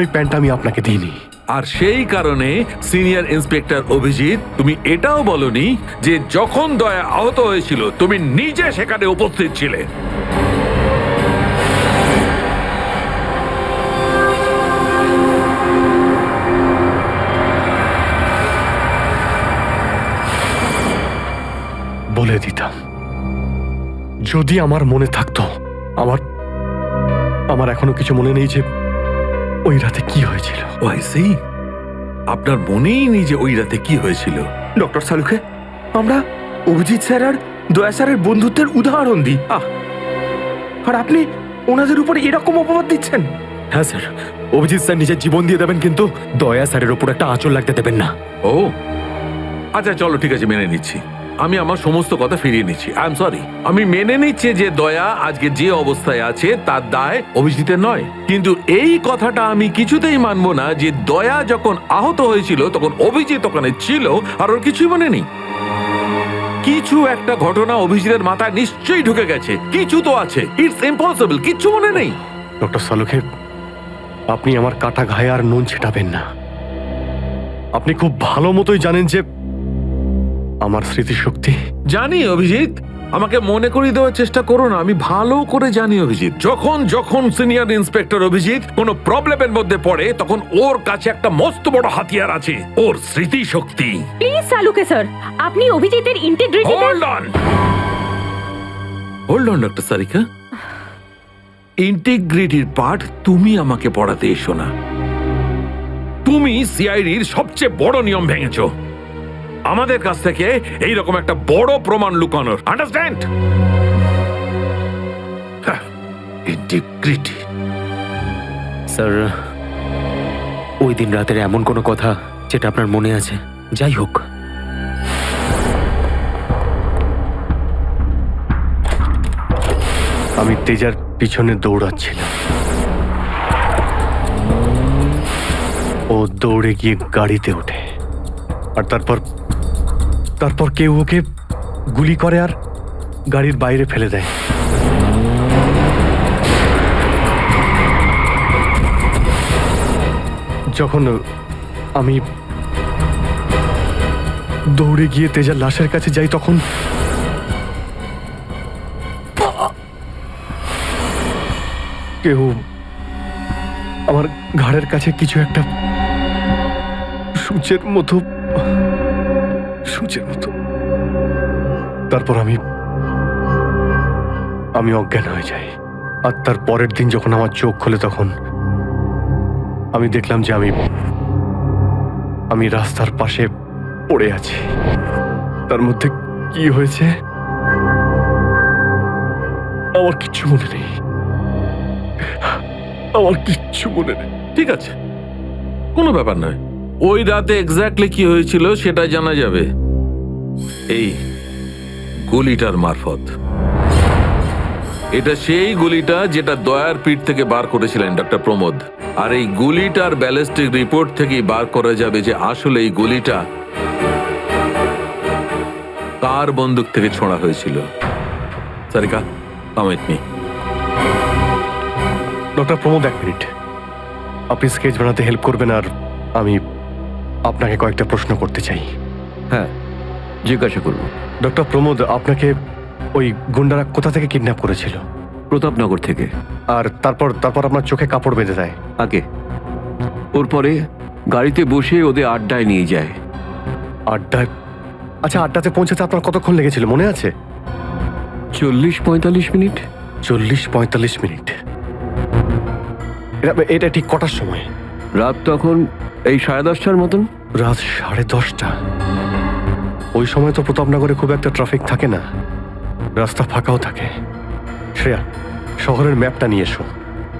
ওই প্যান্টটা আমি আপনাকে দিইনি। আর সেই কারণে সিনিয়র ইন্সপেক্টর অভিজিৎ, তুমি এটাও বলনি যে যখন দয়া আহত হয়েছিল তুমি নিজে সেখানে উপস্থিত ছিলে। যদি আমার মনে থাকতো, আমার আমার এখনো কিছু মনে নেই যে ওই রাতে কি হয়েছিল। ওয়াইসি আপনার মনেই নেই যে ওই রাতে কি হয়েছিল? ডক্টর সালুকে, আমরা অভিজিৎ স্যার আর দয়া স্যারের বন্ধুত্বের উদাহরণ দিই, আর আপনি ওনাদের উপরে এরকম অপবাদ দিচ্ছেন? হ্যাঁ স্যার, অভিজিৎ স্যার নিজের জীবন দিয়ে দেবেন, কিন্তু দয়া স্যারের ওপর একটা আঁচল লাগতে দেবেন না। ও আচ্ছা, চলো ঠিক আছে, মেনে নিচ্ছি। আমি আমার সমস্ত কথা ফিরিয়ে নিচ্ছি। I am sorry. আমি মেনে নিচ্ছি যে দয়া আজকে যে অবস্থায় আছে তার দায় অভিজিতের নয়, কিন্তু এই কথাটা আমি কিছুতেই মানবো না যে দয়া যখন আহত হয়েছিল তখন অভিজিৎ ওখানে ছিল আর ওর কিছুই মনে নেই। কিছু একটা ঘটনা অভিজিতের মাথায় নিশ্চয়ই ঢুকে গেছে, কিছু তো আছে। ইটস ইম্পসিবল, কিচ্ছু মনে নেই। ডক্টর সালুকে, আপনি আমার কাটা ঘায়ে আর নুন ছেটাবেন না। আপনি খুব ভালো মতোই জানেন যে আমার স্মৃতিশক্তি। জানি অভিজিৎ, আমাকে মনে করিয়ে দেওয়ার চেষ্টা করো না। আমি ভালো করে জানি অভিজিৎ, যখন যখন সিনিয়র ইন্সপেক্টর অভিজিৎ কোনো প্রবলেমের মধ্যে পড়ে তখন ওর কাছে একটা মস্ত বড় হাতিয়ার আছে, ওর স্মৃতিশক্তি। প্লিজ সালুকে স্যার, আপনি অভিজিতের integrity hold on doctor Sarika, ইন্টিগ্রিটির পার্ট তুমি আমাকে পড়াতে এসো না। তুমি সিআইডির সবচেয়ে বড় নিয়ম ভেঙেছো, আমাদের কাছ থেকে এইরকম একটা বড় প্রমাণ লুকানোর। আন্ডারস্ট্যান্ড? ইন্টিগ্রিটি। স্যার, ওই দিন রাতের এমন কোনো কথা যেটা আপনার মনে আছে? যাই হোক, আমি তেজার পিছনে দৌড়াচ্ছিলাম। ও দৌড়ে গিয়ে গাড়িতে ওঠে, আর তারপর কেউ ওকে গুলি করে আর গাড়ির বাইরে ফেলে দেয়। যখন আমি দৌড়ে গিয়ে তেজার লাশের কাছে যাই, তখন কেউ আমার ঘাড়ের কাছে কিছু একটা সূচের মতো। তারপর আমি অজ্ঞান হয়ে যাই। আর তার পরের দিন যখন আমার চোখ খোলে, তখন আমি দেখলাম যে আমি রাস্তার পাশে পড়ে আছি। তার মধ্যে কি হয়েছে আমার কিচ্ছু মনে নেই। ঠিক আছে, কোনো ব্যাপার নয়। ওই রাতে এক্স্যাক্টলি কি হয়েছিল সেটা জানা যাবে এই গুলিটার মারফত। এটা সেই গুলিটা যেটা দয়ার পিঠ থেকে বার করেছিলেন ডক্টর প্রমোদ। আর এই গুলিটার ব্যালিস্টিক রিপোর্ট থেকেই বার করা যাবে যে আসলে এই গুলিটা কার বন্দুক থেকে ছোঁড়া হয়েছিল। Sarika, come with me. Doctor Pramod, এক মিনিট। আপনি স্কেচ বানাতে হেল্প করবেন, আর আমি আপনাকে কয়েকটা প্রশ্ন করতে চাই। হ্যাঁ, জিজ্ঞাসা করুন। ডক্টর প্রমোদ, আপনাকে ওই গুন্ডারা কোথা থেকে কিডন্যাপ করেছিল? প্রতাপনগর থেকে। আর তারপর আপনার চোখে কাপড় বেঁধে দেয়? আগে ওর পরে গাড়িতে বসে ওদের আড্ডায় নিয়ে যায়। আড্ডায়? আচ্ছা, আড্ডাতে পৌঁছাতে আপনার কতক্ষণ লেগেছিল মনে আছে? 40-45 মিনিট। 40-45 মিনিট? এটা ঠিক কটার সময়? রাত তখন এই 10:30টার মতন। রাত 10:30টা? ওই সময় তো প্রতাপনগরে খুব একটা ট্রাফিক থাকে না, রাস্তা ফাঁকাও থাকে। শ্রেয়া, শহরের ম্যাপটা নিয়ে এসো,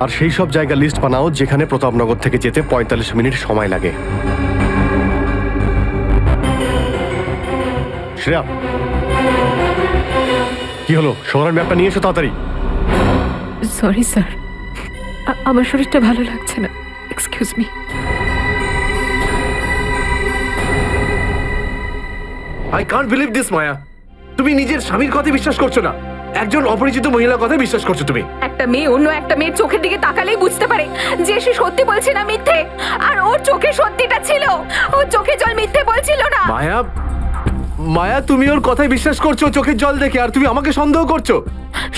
আর সেই সব জায়গা লিস্ট বানাও যেখানে প্রতাপনগর থেকে যেতে 45 মিনিট সময় লাগে। শ্রেয়া, কি হলো? শহরের ম্যাপটা নিয়ে এসো তাড়াতাড়ি। সরি স্যার, আমার শরীরটা ভালো লাগছে না, excuse me. I can't believe this Maya, তুমি নিজের স্বামীর কথা বিশ্বাস করছো না, একজন অপরিচিত মহিলার কথা বিশ্বাস করছো তুমি। একটা মেয়ে অন্য একটা মেয়ের চোখের দিকে তাকালেই বুঝতে পারে যে সে সত্যি বলছে না মিথ্যে। আর ওর চোখে সত্যিটা ছিল, ওর চোখে জল মিথ্যে বলছিল না। মায়া, তুমি ওর কথায় বিশ্বাস করছো চোখের জল দেখে, আর তুমি আমাকে সন্দেহ করছো।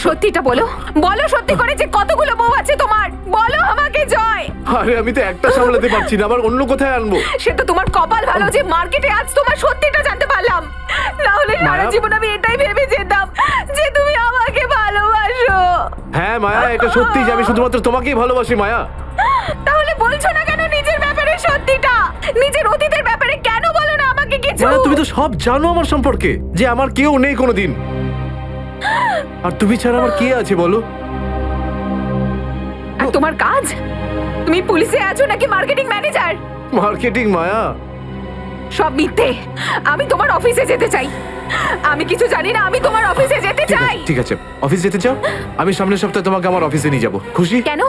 সত্যিটা বলো, বলো সত্যি করে যে কতগুলো বউ আছে তোমার, বলো আমাকে জয়। আরে আমি তো একটা সামলাতে পারছি না, আবার অন্য কোথায় আনবো? সে তো তোমার কপাল ভালো যে মার্কেটে আজ তোমার সত্যিটা জানতে পারলাম, না হলে সারা জীবন আমি এটাই ভেবে যেতাম যে তুমি আমাকে হ্যাঁ মায়া, এটা সত্যি যে আমি শুধুমাত্র তোমাকেই ভালোবাসি মায়া। তাহলে বলছো না কেন নিজের ব্যাপারে সত্যিটা? নিজের অতীতের ব্যাপারে কেন বলো না আমাকে কিছু? মায়া, তুমি তো সব জানো আমার সম্পর্কে, যে আমার কেউ নেই কোনোদিন। আর তুমি ছাড়া আমার কে আছে বলো? আর তোমার কাজ? তুমি পুলিশে আছো নাকি মার্কেটিং ম্যানেজার? মার্কেটিং মায়া। সব মিথ্যে। আমি তোমার অফিসে যেতে চাই। আমি কিছু জানি না, আমি তোমার অফিসে যেতে চাই। ঠিক আছে, অফিস যেতে চাও? আমি সামনের সপ্তাহে তোমাকে আমার অফিসে নিয়ে যাবো। খুশি? কেন?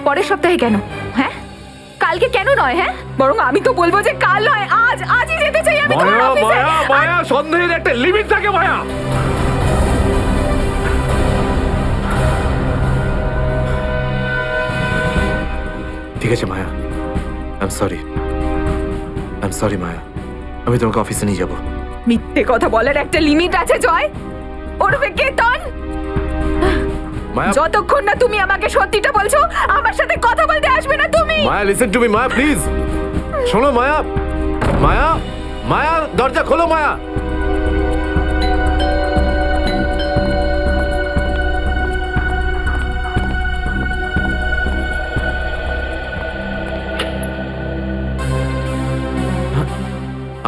পরের সপ্তাহে কেন? হ্যাঁ, কালকে কেন নয়? হ্যাঁ, বরং আমি তো বলবো যে কাল নয়, আজই যেতে চাই আমি তোমার মায়া অফিসে। মায়া মায়া, সন্দেহের একটা লিমিট থাকে মায়া। ঠিক আছে মায়া, আই এম সরি মায়া, আমি তোমাকে অফিসে নিয়ে যাবো। মিথ্যে কথা বলার একটা লিমিট আছে জয়, ওরফে কেতন। মায়া, যতক্ষণ না তুমি আমাকে সত্যিটা বলছো, আমার সাথে কথা বলতে আসবে না তুমি। Maya listen to me Maya, please শোনো মায়া। মায়া মায়া, দরজা খোলো মায়া।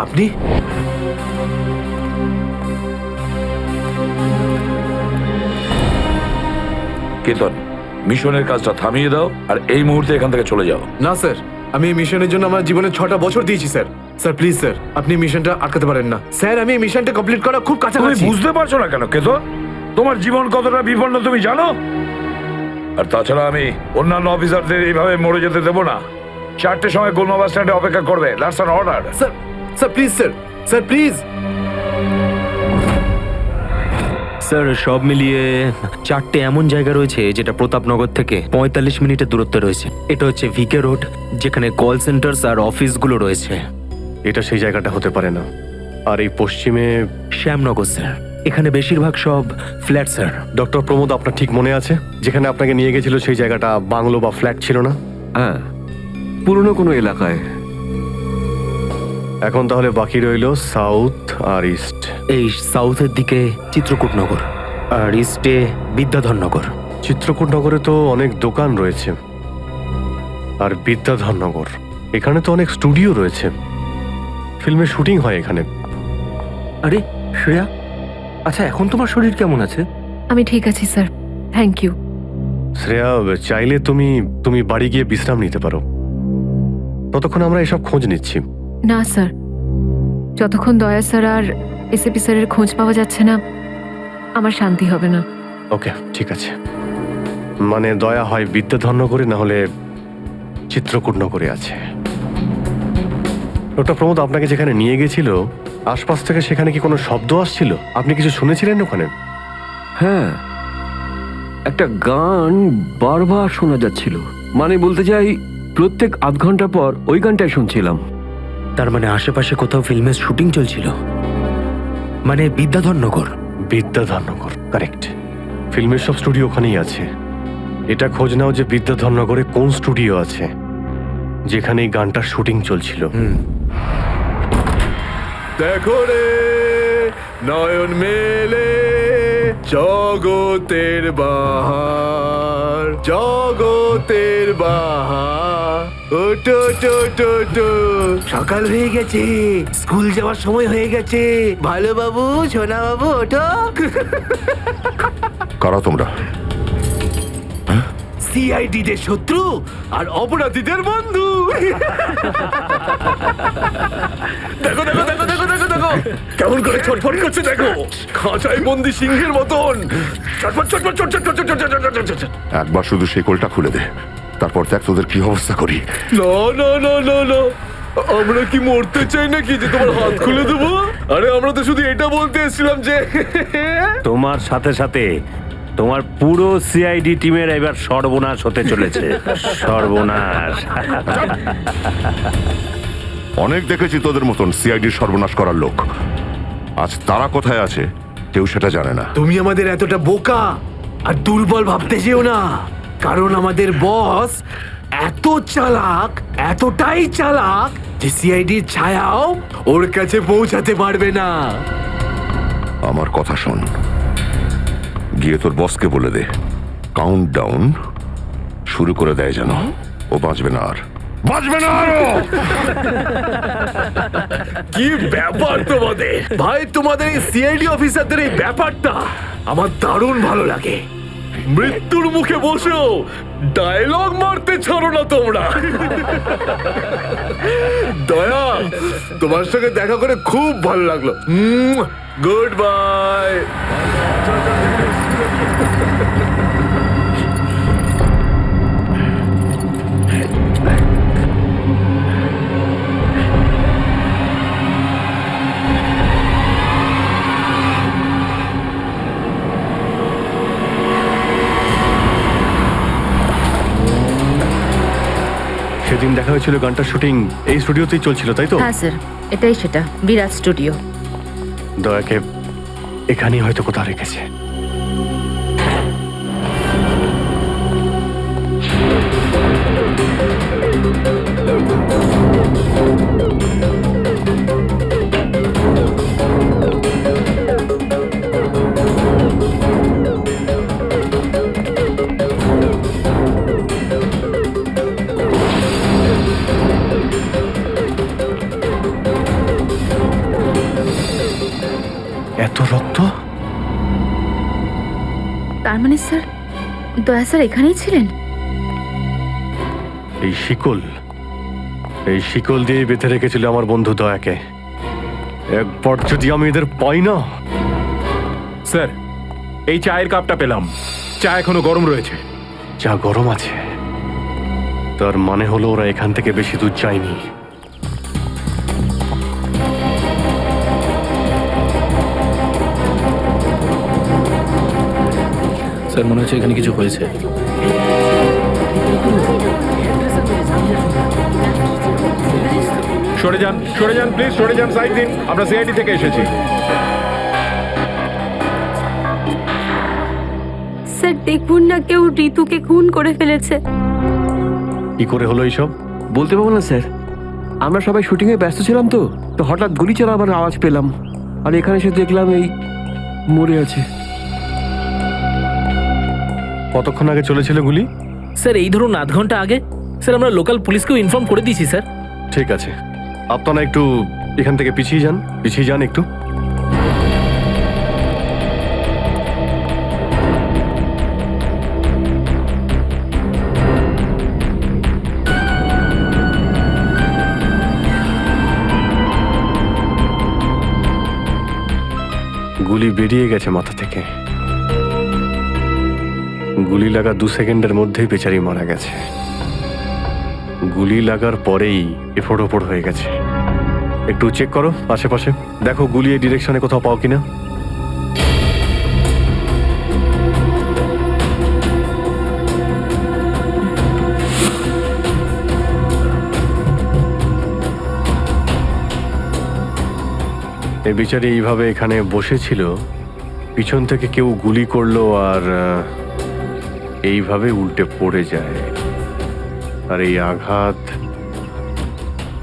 আপনি? কেতন, মিশনের কাজটা থামিয়ে দাও আর এই মুহূর্তে এখান থেকে চলে যাও। না স্যার, আমি এই মিশনের জন্য আমার জীবনে 6টা বছর দিয়েছি স্যার। স্যার প্লিজ স্যার, আপনি মিশনটা আটকাতে পারেন না স্যার। আমি এই মিশনটা কমপ্লিট করা খুব তুমি কাছাকাছি। বুঝতে পারছো না কেন কেতন? তোমার জীবন কতটা বিপন্ন তুমি জানো? আর তাছাড়া আমি অন্যান্য অফিসারদের এইভাবে মরে যেতে দেবো না। 4টের সময় গোলমা বাস স্ট্যান্ডে অপেক্ষা করবে। That's an order. Sir sir please sir, sir please. Sir সব মিলিয়ে 4টে এমন জায়গা রয়েছে যেটা প্রতাপনগর থেকে 45 মিনিটের দূরত্বে রয়েছে। এটা হচ্ছে ভিকে রোড, যেখানে কল সেন্টার্স আর অফিসগুলো রয়েছে। এটা সেই জায়গাটা হতে পারে না। আর এই পশ্চিমে শ্যামনগর স্যার, এখানে বেশিরভাগ সব ফ্ল্যাট স্যার। ডক্টর প্রমোদ, আপনার ঠিক মনে আছে যেখানে আপনাকে নিয়ে গেছিল সেই জায়গাটা বাংলো বা ফ্ল্যাট ছিল না? হ্যাঁ, পুরনো কোনো এলাকায়। এখন তাহলে বাকি রইল সাউথ আর ইস্ট। এই সাউথের দিকে চিত্রকূটনগর আর ইস্টে বিদ্যাধরনগর। চিত্রকূটনগরে তো অনেক দোকান রয়েছে, আর বিদ্যাধরনগর এখানে তো অনেক স্টুডিও রয়েছে, ফিল্মের শুটিং হয় এখানে। আরে শ্রেয়া, আচ্ছা এখন তোমার শরীর কেমন আছে? আমি ঠিক আছি স্যার, থ্যাংক ইউ। শ্রেয়া, চাইলে তুমি বাড়ি গিয়ে বিশ্রাম নিতে পারো। ততক্ষণ আমরা এসব খোঁজ নিচ্ছি। না স্যার, যতক্ষণ দয়া স্যার আর এসএপি স্যারের খোঁজ পাওয়া যাচ্ছে না, আমার শান্তি হবে না। ওকে, ঠিক আছে। মানে দয়া হয় বিদ্যাধরনগরে, না হলে চিত্রকূটনগরে আছে। ডক্টর প্রমোদ আপনাকে যেখানে নিয়ে গেছিল, আশপাশ থেকে সেখানে কি কোনো শব্দ আসছিল? আপনি কিছু শুনেছিলেন ওখানে? হ্যাঁ, একটা গান বারবার শোনা যাচ্ছিল। মানে বলতে চাই, প্রত্যেক আধ ঘন্টা পর ওই গানটাই শুনছিলাম। তার মানে আশেপাশে কোথাও ফিল্মের শুটিং চলছিল, মানে বিদ্যাধরনগর। বিদ্যাধরনগর, কারেক্ট। ফিল্মের সব স্টুডিও ওখানেই আছে। এটা খোঁজ নাও যে বিদ্যাধরনগরে কোন স্টুডিও আছে যেখানে এই গানটার শুটিং চলছিল। দেখো রে নয়ন মেলে জগতের বাহার, জগতের বাহার। ওটো টো টো টো, সকাল হয়ে গেছে, স্কুল যাওয়ার সময় হয়ে গেছে। ভালো বাবু, সোনা বাবু, ওঠো। কারা তোমরা? সিআইডি দের শত্রু আর অপরাধীদের বন্ধু। দেখো দেখো দেখো দেখো দেখো দেখো কেমন করে ছটফট করছে, দেখো খাঁচায় বন্দি সিংহের মতন ছটফট ছটফট ছটফট ছটফট ছটফট। একবার শুধু শেকলটা খুলে দে, তারপর দেখ তোদের কি অবস্থা করি। না না না না না, আমরা কি মরতে চাই নাকি যে তোমার হাত খুলে দেবো? আরে আমরা তো শুধু এটা বলতে এসেছিলাম যে তোমার সাথে সাথে তোমার পুরো সিআইডি টিমের এবার সর্বনাশ হতে চলেছে। সর্বনাশ। অনেক দেখেছি তোদের মতন সিআইডির সর্বনাশ করার লোক। আজ তারা কোথায় আছে কেউ সেটা জানে না। তুমি আমাদের এতটা বোকা আর দুর্বল ভাবতে যেও না, কারণ আমাদের বস এত চালাক, এতটাই চালাক যে সিআইডির ছায়াও ওর কাছে পৌঁছাতে পারবে না। আমার কথা শোন, গিয়ে তোর বসকে বলে দে কাউন্ট ডাউন শুরু করে দেয় যেন ও বাঁচবে না আর বাঁচবে না আরো। কি ব্যাপার তোমাদের ভাই, তোমাদের এই সিআইডি অফিসারদের এই ব্যাপারটা আমার দারুণ ভালো লাগে। মৃত্যুর মুখে বসেও ডায়লগ মারতে ছাড়ো না তোমরা। দয়া, তোমার সঙ্গে দেখা করে খুব ভালো লাগলো। Good bye. সেদিন দেখা হয়েছিল গানটার শুটিং এই স্টুডিওতেই চলছিল, তাই তো? হ্যাঁ স্যার, এটাই সেটা, বিরাট স্টুডিও। দয়াকে এখানেই হয়তো কোথাও রেখেছে। এত রক্ত? তার মানে স্যার, দয়া স্যার এখানেই ছিলেন? এই শিকল দিয়ে বেঁধে রেখেছিল আমার বন্ধু দয়াকে। একবার যদি আমি এদের পাই না। স্যার, এই চায়ের কাপটা পেলাম, চা এখনো গরম রয়েছে। চা গরম আছে, তার মানে হলো ওরা এখান থেকে বেশি দূর যায়নি। স্যার মনে হচ্ছে এখানে কিছু হয়েছে। সরে যান প্লিজ, সরে যান, সাইড দিন, আমরা সিআইডি থেকে এসেছি। স্যার দেখুন না, কেউ ঋতুকে খুন করে ফেলেছে। কি করে হলো এইসব? বলতে পারবো না স্যার, আমরা সবাই শুটিংয়ে ব্যস্ত ছিলাম তো হঠাৎ গুলি চালাবার আওয়াজ পেলাম, আর এখানে এসে দেখলাম এই মরে আছে। কতক্ষণ আগে চলেছিল গুলি? স্যার এই ধরুন আধ ঘন্টা আগে। স্যার আমরা লোকাল পুলিশকেও ইনফর্ম করে দিয়েছি স্যার। ঠিক আছে, আপনারা একটু এখান থেকে পিছিয়ে যান একটু। গুলি বেরিয়ে গেছে মাথা থেকে। গুলি লাগা 2 সেকেন্ডের মধ্যেই বেচারি মারা গেছে। গুলি লাগার পরেই এফোড় ওপড় হয়ে গেছে। একটু চেক করো আশেপাশে, দেখো গুলি এই ডিরেকশনে কোথাও পাও কিনা। এই বিচারি এইভাবে এখানে বসেছিল, পিছন থেকে কেউ গুলি করলো আর এইভাবে উল্টে পড়ে যায়। আর এই আঘাত,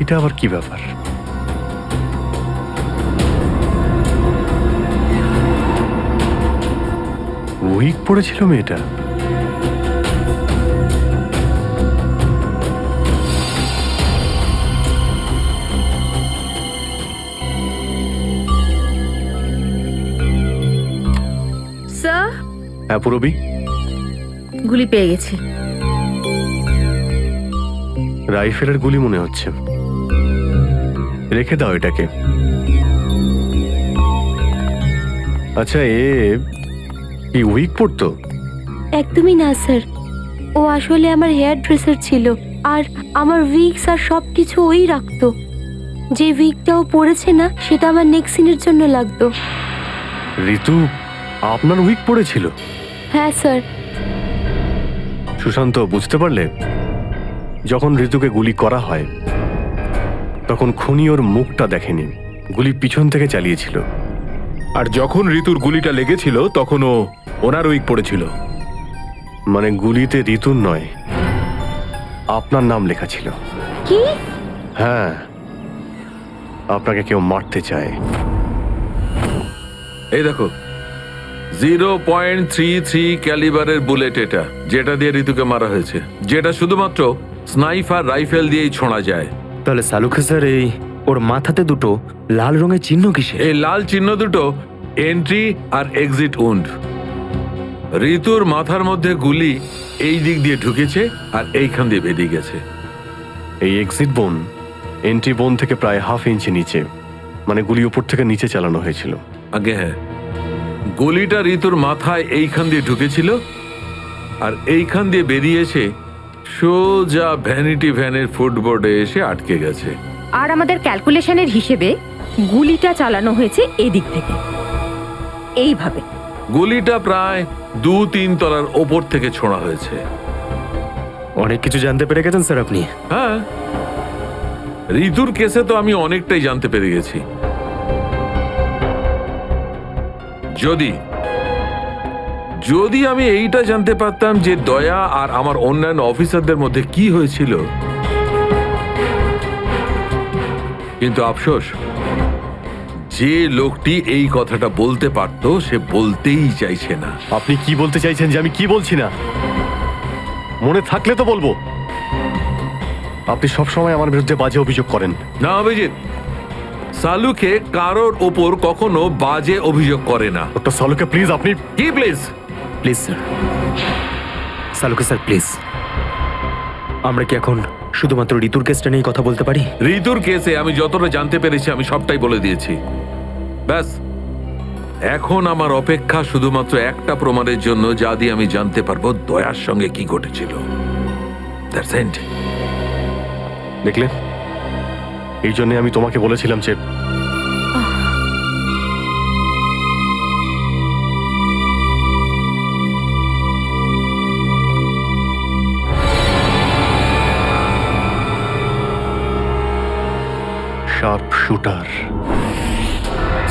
এটা আবার কি ব্যাপার? উইক পড়েছিল মেয়েটা। স্যার, হ্যাঁ পুরবি, গুলি পেয়ে গেছি। রাইফেলের গুলি মনে হচ্ছে। রেখে দাও এটাকে। আচ্ছা, কি উইক পড়তো? একদমই না স্যার, ও আসলে আমার হেয়ার ড্রেসার ছিল, আর আমার উইগস আর সবকিছু ওই রাখতো। যে উইগটা ও পড়েছে না, সেটা আমার নেক্সট সিনের জন্য লাগতো। ঋতু আপনার উইক পড়েছিল? হ্যাঁ স্যার। সুশান্ত, বুঝতে পারলে? যখন ঋতুকে গুলি করা হয় তখন খুনি ওর মুখটা দেখেনি, গুলি পিছন থেকে চালিয়েছিল। আর যখন ঋতুর গুলিটা লেগেছিল তখন ওনার উইক পড়েছিল। মানে গুলিতে ঋতুর নয়, আপনার নাম লেখা ছিল। কি? হ্যাঁ, আপনাকে কেউ মারতে চায়। এই দেখো, 0.33 ক্যালিবারের বুলেট এটা, যেটা দিয়ে ঋতুকে মারা হয়েছে, যেটা শুধুমাত্র স্নাইপার রাইফেল দিয়েই ছোঁড়া যায়। তাহলে সালুকে স্যার এই ওর মাথাতে দুটো লাল রঙের চিহ্ন কিসে? এই লাল চিহ্ন দুটো এন্ট্রি আর এক্সিট উন্ড। ঋতুর মাথার মধ্যে গুলি এই দিক দিয়ে ঢুকেছে আর এইখান দিয়ে বেরিয়ে গেছে। এই এক্সিট বোন এন্ট্রি বোন থেকে প্রায় 1/2 ইঞ্চি নিচে, মানে গুলি উপর থেকে নিচে চালানো হয়েছিল। আগে হ্যাঁ, গুলিটা ঋতুর মাথায় এইখান দিয়ে ঢুকেছিল আর এইখান দিয়ে বেরিয়েছে সোজা ভ্যানিটি ভ্যানের ফুটবোর্ডে এসে আটকে গেছে। আর আমাদের ক্যালকুলেশনের হিসেবে গুলিটা চালানো হয়েছে এদিক থেকে, এইভাবে। গুলিটা প্রায় 2-3 তলার ওপর থেকে ছোঁড়া হয়েছে। অনেক কিছু জানতে পেরে গেছেন স্যার আপনি। হ্যাঁ, ঋতুর কেসে তো আমি অনেকটাই জানতে পেরে গেছি। যদি আমি এইটা জানতে পারতাম যে দয়া আর আমার অন্যান্য অফিসারদের মধ্যে কি হয়েছিল, কিন্তু আফসোস, যে লোকটি এই কথাটা বলতে পারতো সে বলতেই চাইছে না। আপনি কি বলতে চাইছেন যে আমি কি বলছি না? মনে থাকলে তো বলবো। আপনি সবসময় আমার বিরুদ্ধে বাজে অভিযোগ করেন। না অভিজিৎ, সালুকে কারোর ওপর কখনো বাজে অভিযোগ করে না। ডক্টর সালুকে প্লিজ, আপনি কি please? Please sir, Saluke sir please, আমরা কি এখন শুধুমাত্র ঋতুর কেসটা নিয়ে কথা বলতে পারি? ঋতুর কেসে আমি যতটা জানতে পেরেছি আমি সবটাই বলে দিয়েছি। ব্যাস, এখন আমার অপেক্ষা শুধুমাত্র একটা প্রমাণের জন্য, যা দিয়ে আমি জানতে পারবো দয়ার সঙ্গে কি ঘটেছিল। That's it. দেখলে, এই জন্য আমি তোমাকে বলেছিলাম যে শার্প শুটার।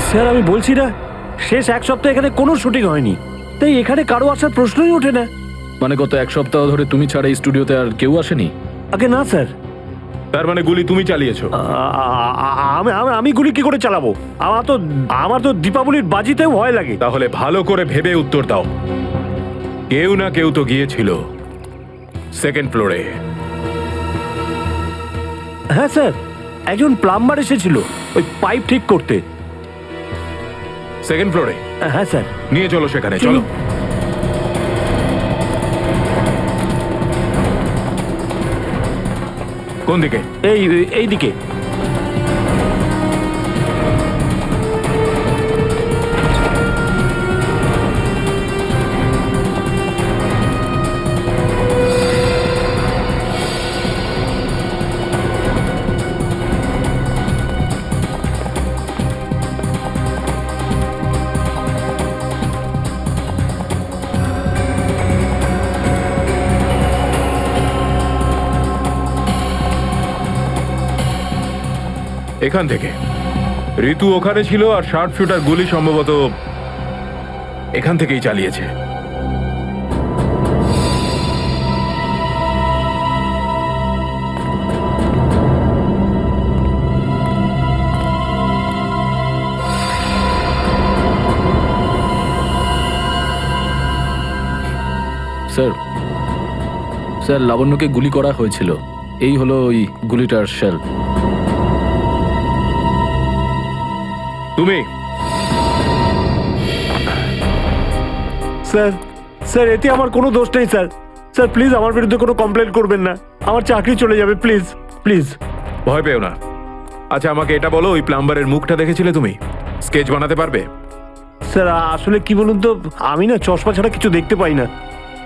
স্যার আমি বলছি না, শেষ 1 সপ্তাহ এখানে কোনো শুটিং হয়নি, তাই এখানে কারো আসার প্রশ্নই ওঠে না। মানে গত 1 সপ্তাহ ধরে তুমি ছাড়া এই স্টুডিওতে আর কেউ আসেনি? আগে না স্যার। তার মানে গুলি তুমি চালিয়েছো? আমি গুলি কি করে চালাবো? আমার তো দীপাবলির বাজিতেও ভয় লাগে। তাহলে ভালো করে ভেবে উত্তর দাও। কেউ না কেউ তো গিয়েছিল 2nd ফ্লোরে। হ্যাঁ স্যার, একজন প্লাম্বার এসেছিল ওই পাইপ ঠিক করতে। 2nd ফ্লোরে? হ্যাঁ স্যার। নিয়ে চলো সেখানে, চলো। কোন দিকে? এই দিকে। এখান থেকে ঋতু ওখানে ছিল আর শার্প শুটার গুলি সম্ভবত এখান থেকেই চালিয়েছে। স্যার, স্যার লাবণ্যকে গুলি করা হয়েছিল। এই হলো ওই গুলিটার শেল। তুমি? স্যার এতে আমার কোনো দোষ নেই স্যার। স্যার প্লিজ আমার বিরুদ্ধে কোনো কমপ্লেন করবেন না, আমার চাকরি চলে যাবে, প্লিজ প্লিজ। ভয় পেও না। আচ্ছা আমাকে এটা বলো, ওই প্লাম্বারের মুখটা দেখেছিলে তুমি? স্কেচ বানাতে পারবে? স্যার আসলে কি বলুন তো, আমি না চশমা ছাড়া কিছু দেখতে পাই না।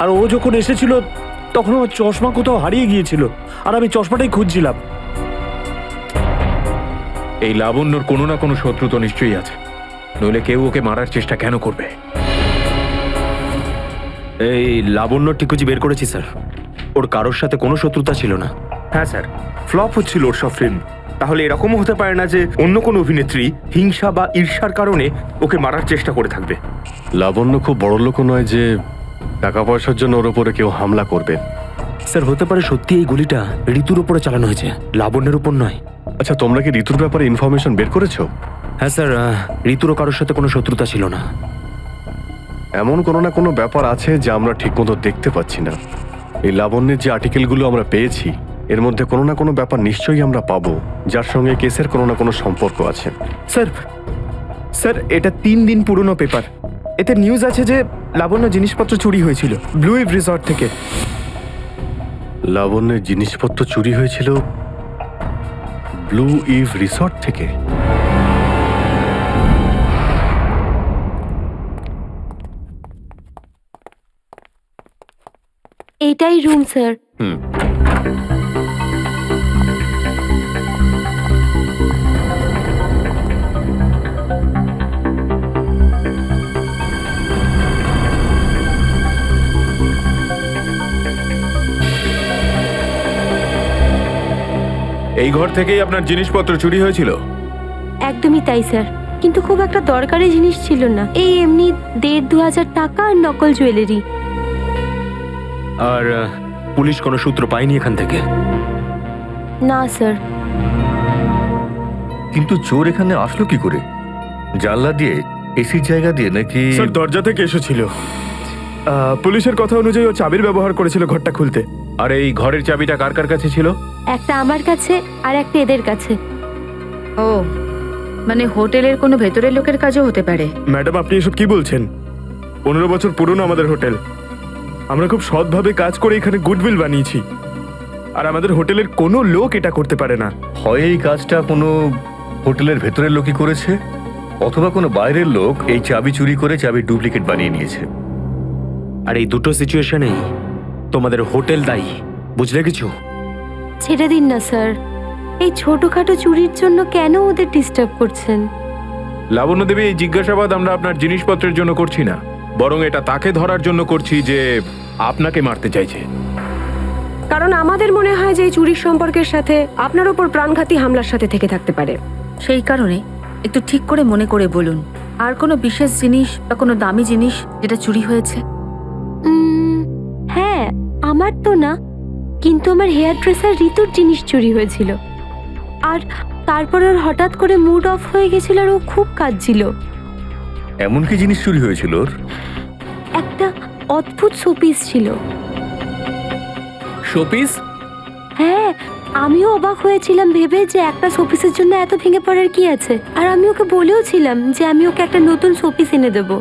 আর ও যখন এসেছিল তখন আমার চশমা কোথাও হারিয়ে গিয়েছিল, আর আমি চশমাটাই খুঁজছিলাম। এই লাবণ্যর কোনো না কোনো শত্রু তো নিশ্চয়ই আছে, নইলে কেউ ওকে মারার চেষ্টা কেন করবে? এই লাবণ্য টিকুজি বের করেছি স্যার, ওর কারোর সাথে কোনো শত্রুতা ছিল না। হ্যাঁ স্যার, ফ্লপ হচ্ছিল ওর সব ফিল্ম। তাহলে এরকমও হতে পারে না যে অন্য কোনো অভিনেত্রী হিংসা বা ঈর্ষার কারণে ওকে মারার চেষ্টা করে থাকবে। লাবণ্য খুব বড় লোক নয় যে টাকা পয়সার জন্য ওর উপরে কেউ হামলা করবে। স্যার হতে পারে সত্যি এই গুলিটা ঋতুর উপরে চালানো হয়েছে, লাবণ্যের উপর নয়। আচ্ছা তোমরা কি ঋতুর ব্যাপারে ইনফরমেশন বের করেছো? হ্যাঁ স্যার, ঋতুরও কারোর সাথে কোনো শত্রুতা ছিল না। এমন কোনো না কোনো ব্যাপার আছে যা আমরা ঠিকমতো দেখতে পাচ্ছি না। এই লাবণ্যের যে আর্টিকেলগুলো আমরা পেয়েছি এর মধ্যে কোনো না কোনো ব্যাপার নিশ্চয়ই আমরা পাবো যার সঙ্গে কেসের কোনো না কোনো সম্পর্ক আছে। স্যার এটা 3 দিন পুরনো পেপার। এতে নিউজ আছে যে লাবণ্য জিনিসপত্র চুরি হয়েছিল ব্লু ইভ রিসর্ট থেকে। লাবণ্যের জিনিসপত্র চুরি হয়েছিল ব্লু ইভ রিসর্ট থেকে? এটাই রুম স্যার। এই ঘর থেকেই আপনার জিনিসপত্র চুরি হয়েছিল? একদমই তাই স্যার, কিন্তু খুব একটা দরকারি জিনিস ছিল না। এই এমনি 1,500-2,000 টাকা আর নকল জুয়েলারি। আর পুলিশ কোনো সূত্র পায়নি এখান থেকে? না স্যার। কিন্তু চোর এখানে আসলো কি করে? জানলা দিয়ে, এসির জায়গা দিয়ে নাকি? স্যার দরজা থেকে এসেছিল। পুলিশের কথা অনুযায়ী ও চাবির ব্যবহার করেছিল ঘরটা খুলতে। আর এই ঘরের চাবিটা কার কার কাছে ছিল? একটা আমার কাছে আর একটা এদের কাছে। ও মানে হোটেলের কোনো ভেতরের লোকের কাজও হতে পারে। ম্যাডাম আপনি এসব কি বলছেন? 15 বছর পুরনো আমাদের হোটেল। আমরা খুব সৎভাবে কাজ করে এখানে গুডউইল বানিয়েছি, আর আমাদের হোটেলের কোনো লোক এটা করতে পারে না। হয় এই কাজটা কোনো হোটেলের ভেতরের লোকই করেছে, অথবা কোনো বাইরের লোক এই চাবি চুরি করে চাবি ডুপ্লিকেট বানিয়ে নিয়েছে। আর এই দুটো সিচুয়েশনেই তোমাদের হোটেল দায়ী, বুঝলে কিছু? ছেড়ে দিন না স্যার, এই ছোটখাটো চুরির জন্য কেন ওদের ডিস্টার্ব করছেন? লাবণ্য দেবী, এই জিজ্ঞাসাবাদ আমরা আপনার জিনিসপত্রের জন্য করছি না, বরং এটা তাকে ধরার জন্য করছি যে আপনাকে মারতে চাইছে। কারণ আমাদের মনে হয় যে এই চুরির সম্পর্কের সাথে আপনার উপর প্রাণঘাতী হামলার সাথে থেকে থাকতে পারে। সেই কারণে একটু ঠিক করে মনে করে বলুন, আর কোনো বিশেষ জিনিস বা কোনো দামি জিনিস যেটা চুরি হয়েছে? হ্যাঁ, আমার তো না, কিন্তু আমার হেয়ার ড্রেসার ঋতুর জিনিস চুরি হয়েছিল। আর তারপর ওর হঠাৎ করে মুড অফ হয়ে গেছিল আর ও খুব কাঁদছিল। এমন কি জিনিস চুরি হয়েছিল ওর? একটা অদ্ভুত শোপিস ছিল। শোপিস? হ্যাঁ, আমিও অবাক হয়েছিলাম ভেবে যে একটা শোপিসের জন্য এত ভেঙে পড়ার কি আছে। আর আমি ওকে বলেও ছিলাম যে আমি ওকে একটা নতুন শোপিস এনে দেবো,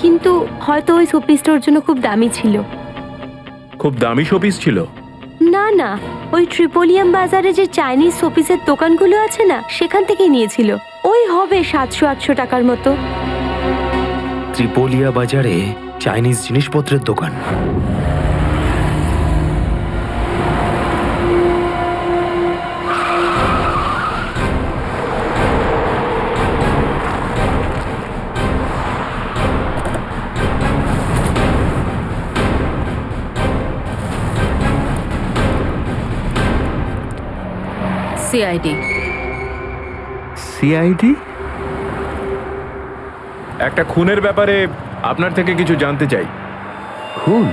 কিন্তু হয়তো ওই শোপিসটা ওর জন্য খুব দামি ছিল। খুব দামি শোপিস ছিল? না না, ওই ট্রিপোলিয়াম বাজারে যে চাইনিজ শোপিসের দোকানগুলো আছে না, সেখান থেকেই নিয়েছিল। ওই হবে 700-800 টাকার মতো। ত্রিপোলিয়া বাজারে চাইনিজ জিনিসপত্রের দোকান? সিআইডি। সিআইডি? একটা খুনের ব্যাপারে আপনার থেকে কিছু জানতে চাই। খুন?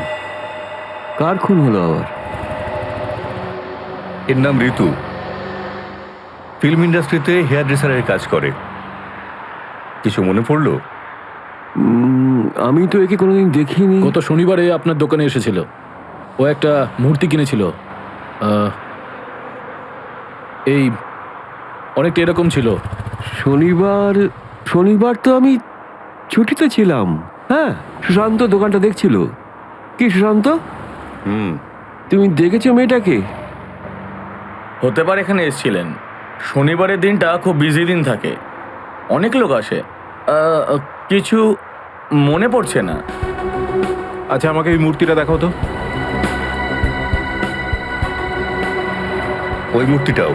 কার খুন হলো আবার? এর নাম ঋতু, ফিল্ম ইন্ডাস্ট্রিতে হেয়ার ড্রেসারের কাজ করে। কিছু মনে পড়লো? আমি তো একে কোনোদিন দেখিনি। গত শনিবারে আপনার দোকানে এসেছিল। ও একটা মূর্তি কিনেছিল, এই অনেকটা এরকম ছিল। শনিবার তো আমি ছুটিতে ছিলাম। হ্যাঁ, সুশান্ত দোকানটা দেখছিল। কি সুশান্ত, তুমি দেখেছো মেয়েটাকে? হতে পারে এখানে এসেছিলেন। শনিবারের দিনটা খুব বিজি দিন থাকে, অনেক লোক আসে। কিছু মনে পড়ছে না। আচ্ছা, আমাকে এই মূর্তিটা দেখাও তো। ওই মূর্তিটাও?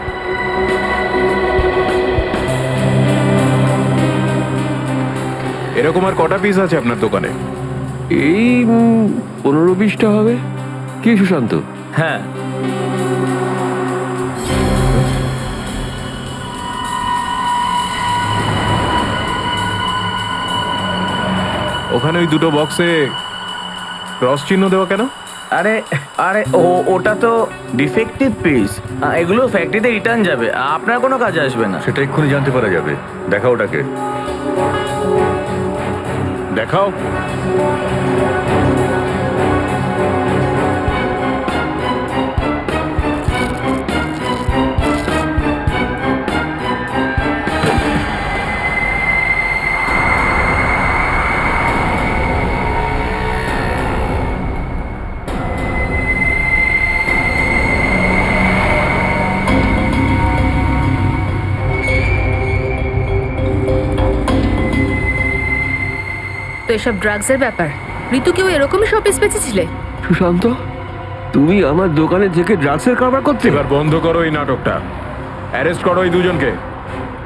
এরকম আর কটা পিস আছে আপনার দোকানে? এই 15-20টা হবে। কি সুশান্ত? হ্যাঁ। ওখানে ওই দুটো বক্সে ক্রস চিহ্ন দেওয়া কেন? আরে আরে ওটা তো ডিফেক্টিভ পিস, এগুলো ফ্যাক্টরিতে রিটার্ন যাবে, আপনার কোনো কাজে আসবে না। সেটা এক্ষুনি জানতে পারা যাবে। দেখা ওটাকে। দেখাও। তো এসব ড্রাগসের ব্যাপার, ঋতুকেও এরকমই শপিস বেঁচেছিলে? সুশান্ত, তুমি আমার দোকানে থেকে ড্রাগসের কারবার করতে? এবার বন্ধ করো এই নাটকটা, অ্যারেস্ট করো এই দুজনকে।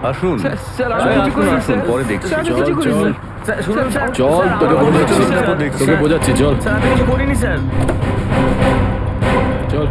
আসুন পরে দেখছি। চল তোকে বোঝাচ্ছি, চল করিনি স্যার। চল।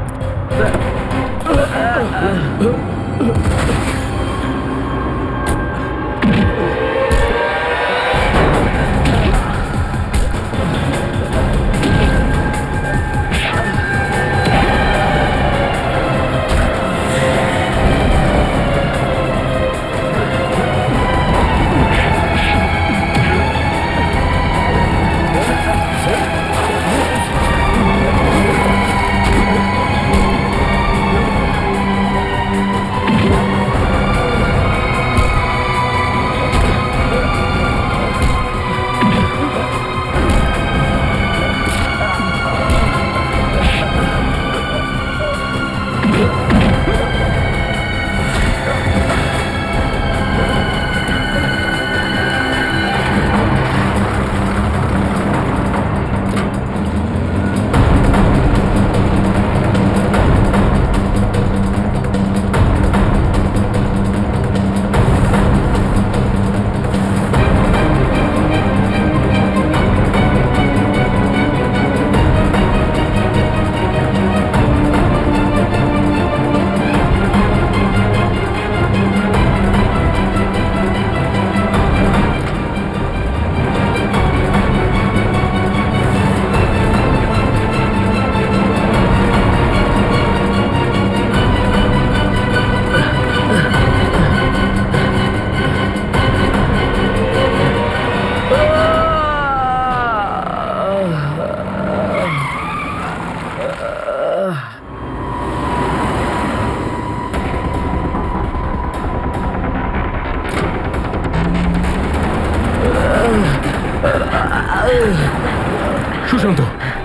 সুশান্ত,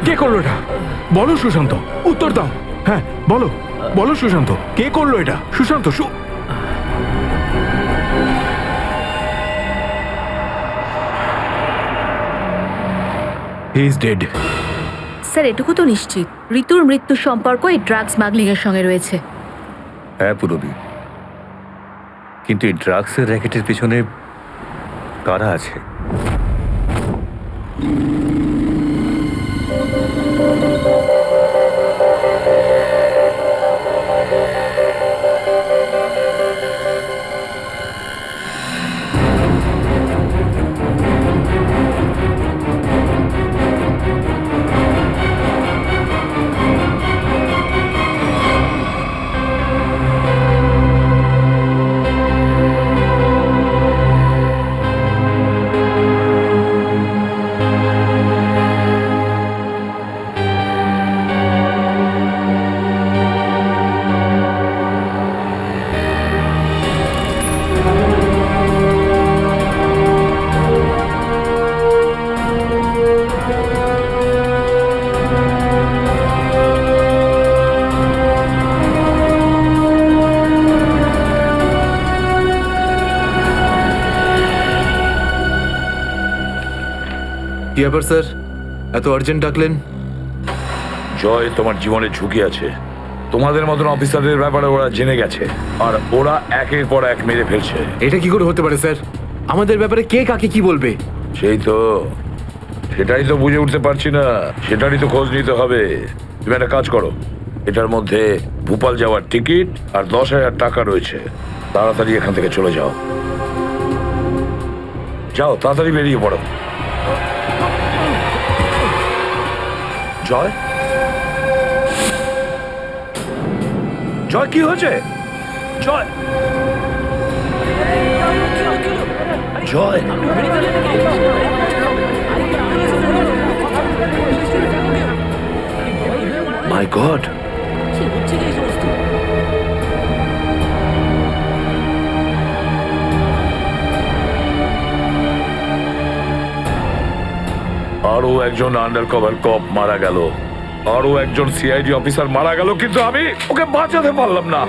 কে করলো এটা? বলো সুশান্ত, উত্তর দাও। হ্যাঁ বলো, বলো সুশান্ত, কে করলো এটা? Sushant, he is dead. Sir এটুকু তো নিশ্চিত, ঋতুর মৃত্যুর সম্পর্ক এই ড্রাগ স্মাগলিং এর সঙ্গে রয়েছে। হ্যাঁ পুরবি, কিন্তু এই ড্রাগসের র্যাকেটের পিছনে কারা আছে? কি ব্যাপার স্যার, এত আর্জেন্ট ডাকলেন? জয়, তোমার জীবনের ঝুঁকি আছে। তোমাদের মতন অফিসারদের ব্যাপারে ওরা জেনে গেছে, আর ওরা একের পর এক মেরে ফেলছে। এটা কি করে হতে পারে স্যার? আমাদের ব্যাপারে কে কাকে কি বলবে? সেটাই তো বুঝে উঠতে পারছি না, সেটারই তো খোঁজ নিতে হবে। তুমি একটা কাজ করো, এটার মধ্যে ভোপাল যাওয়ার টিকিট আর 10,000 টাকা রয়েছে। তাড়াতাড়ি এখান থেকে চলে যাও, যাও তাড়াতাড়ি বেরিয়ে পড়ো। জয়, জয় কি হয়েছে? জয়, জয় মাই গড, আরো একজন আন্ডার কভার কপ মারা গেল, আরো একজন সিআইডি অফিসার মারা গেল, কিন্তু আমি ওকে বাঁচাতে পারলাম না।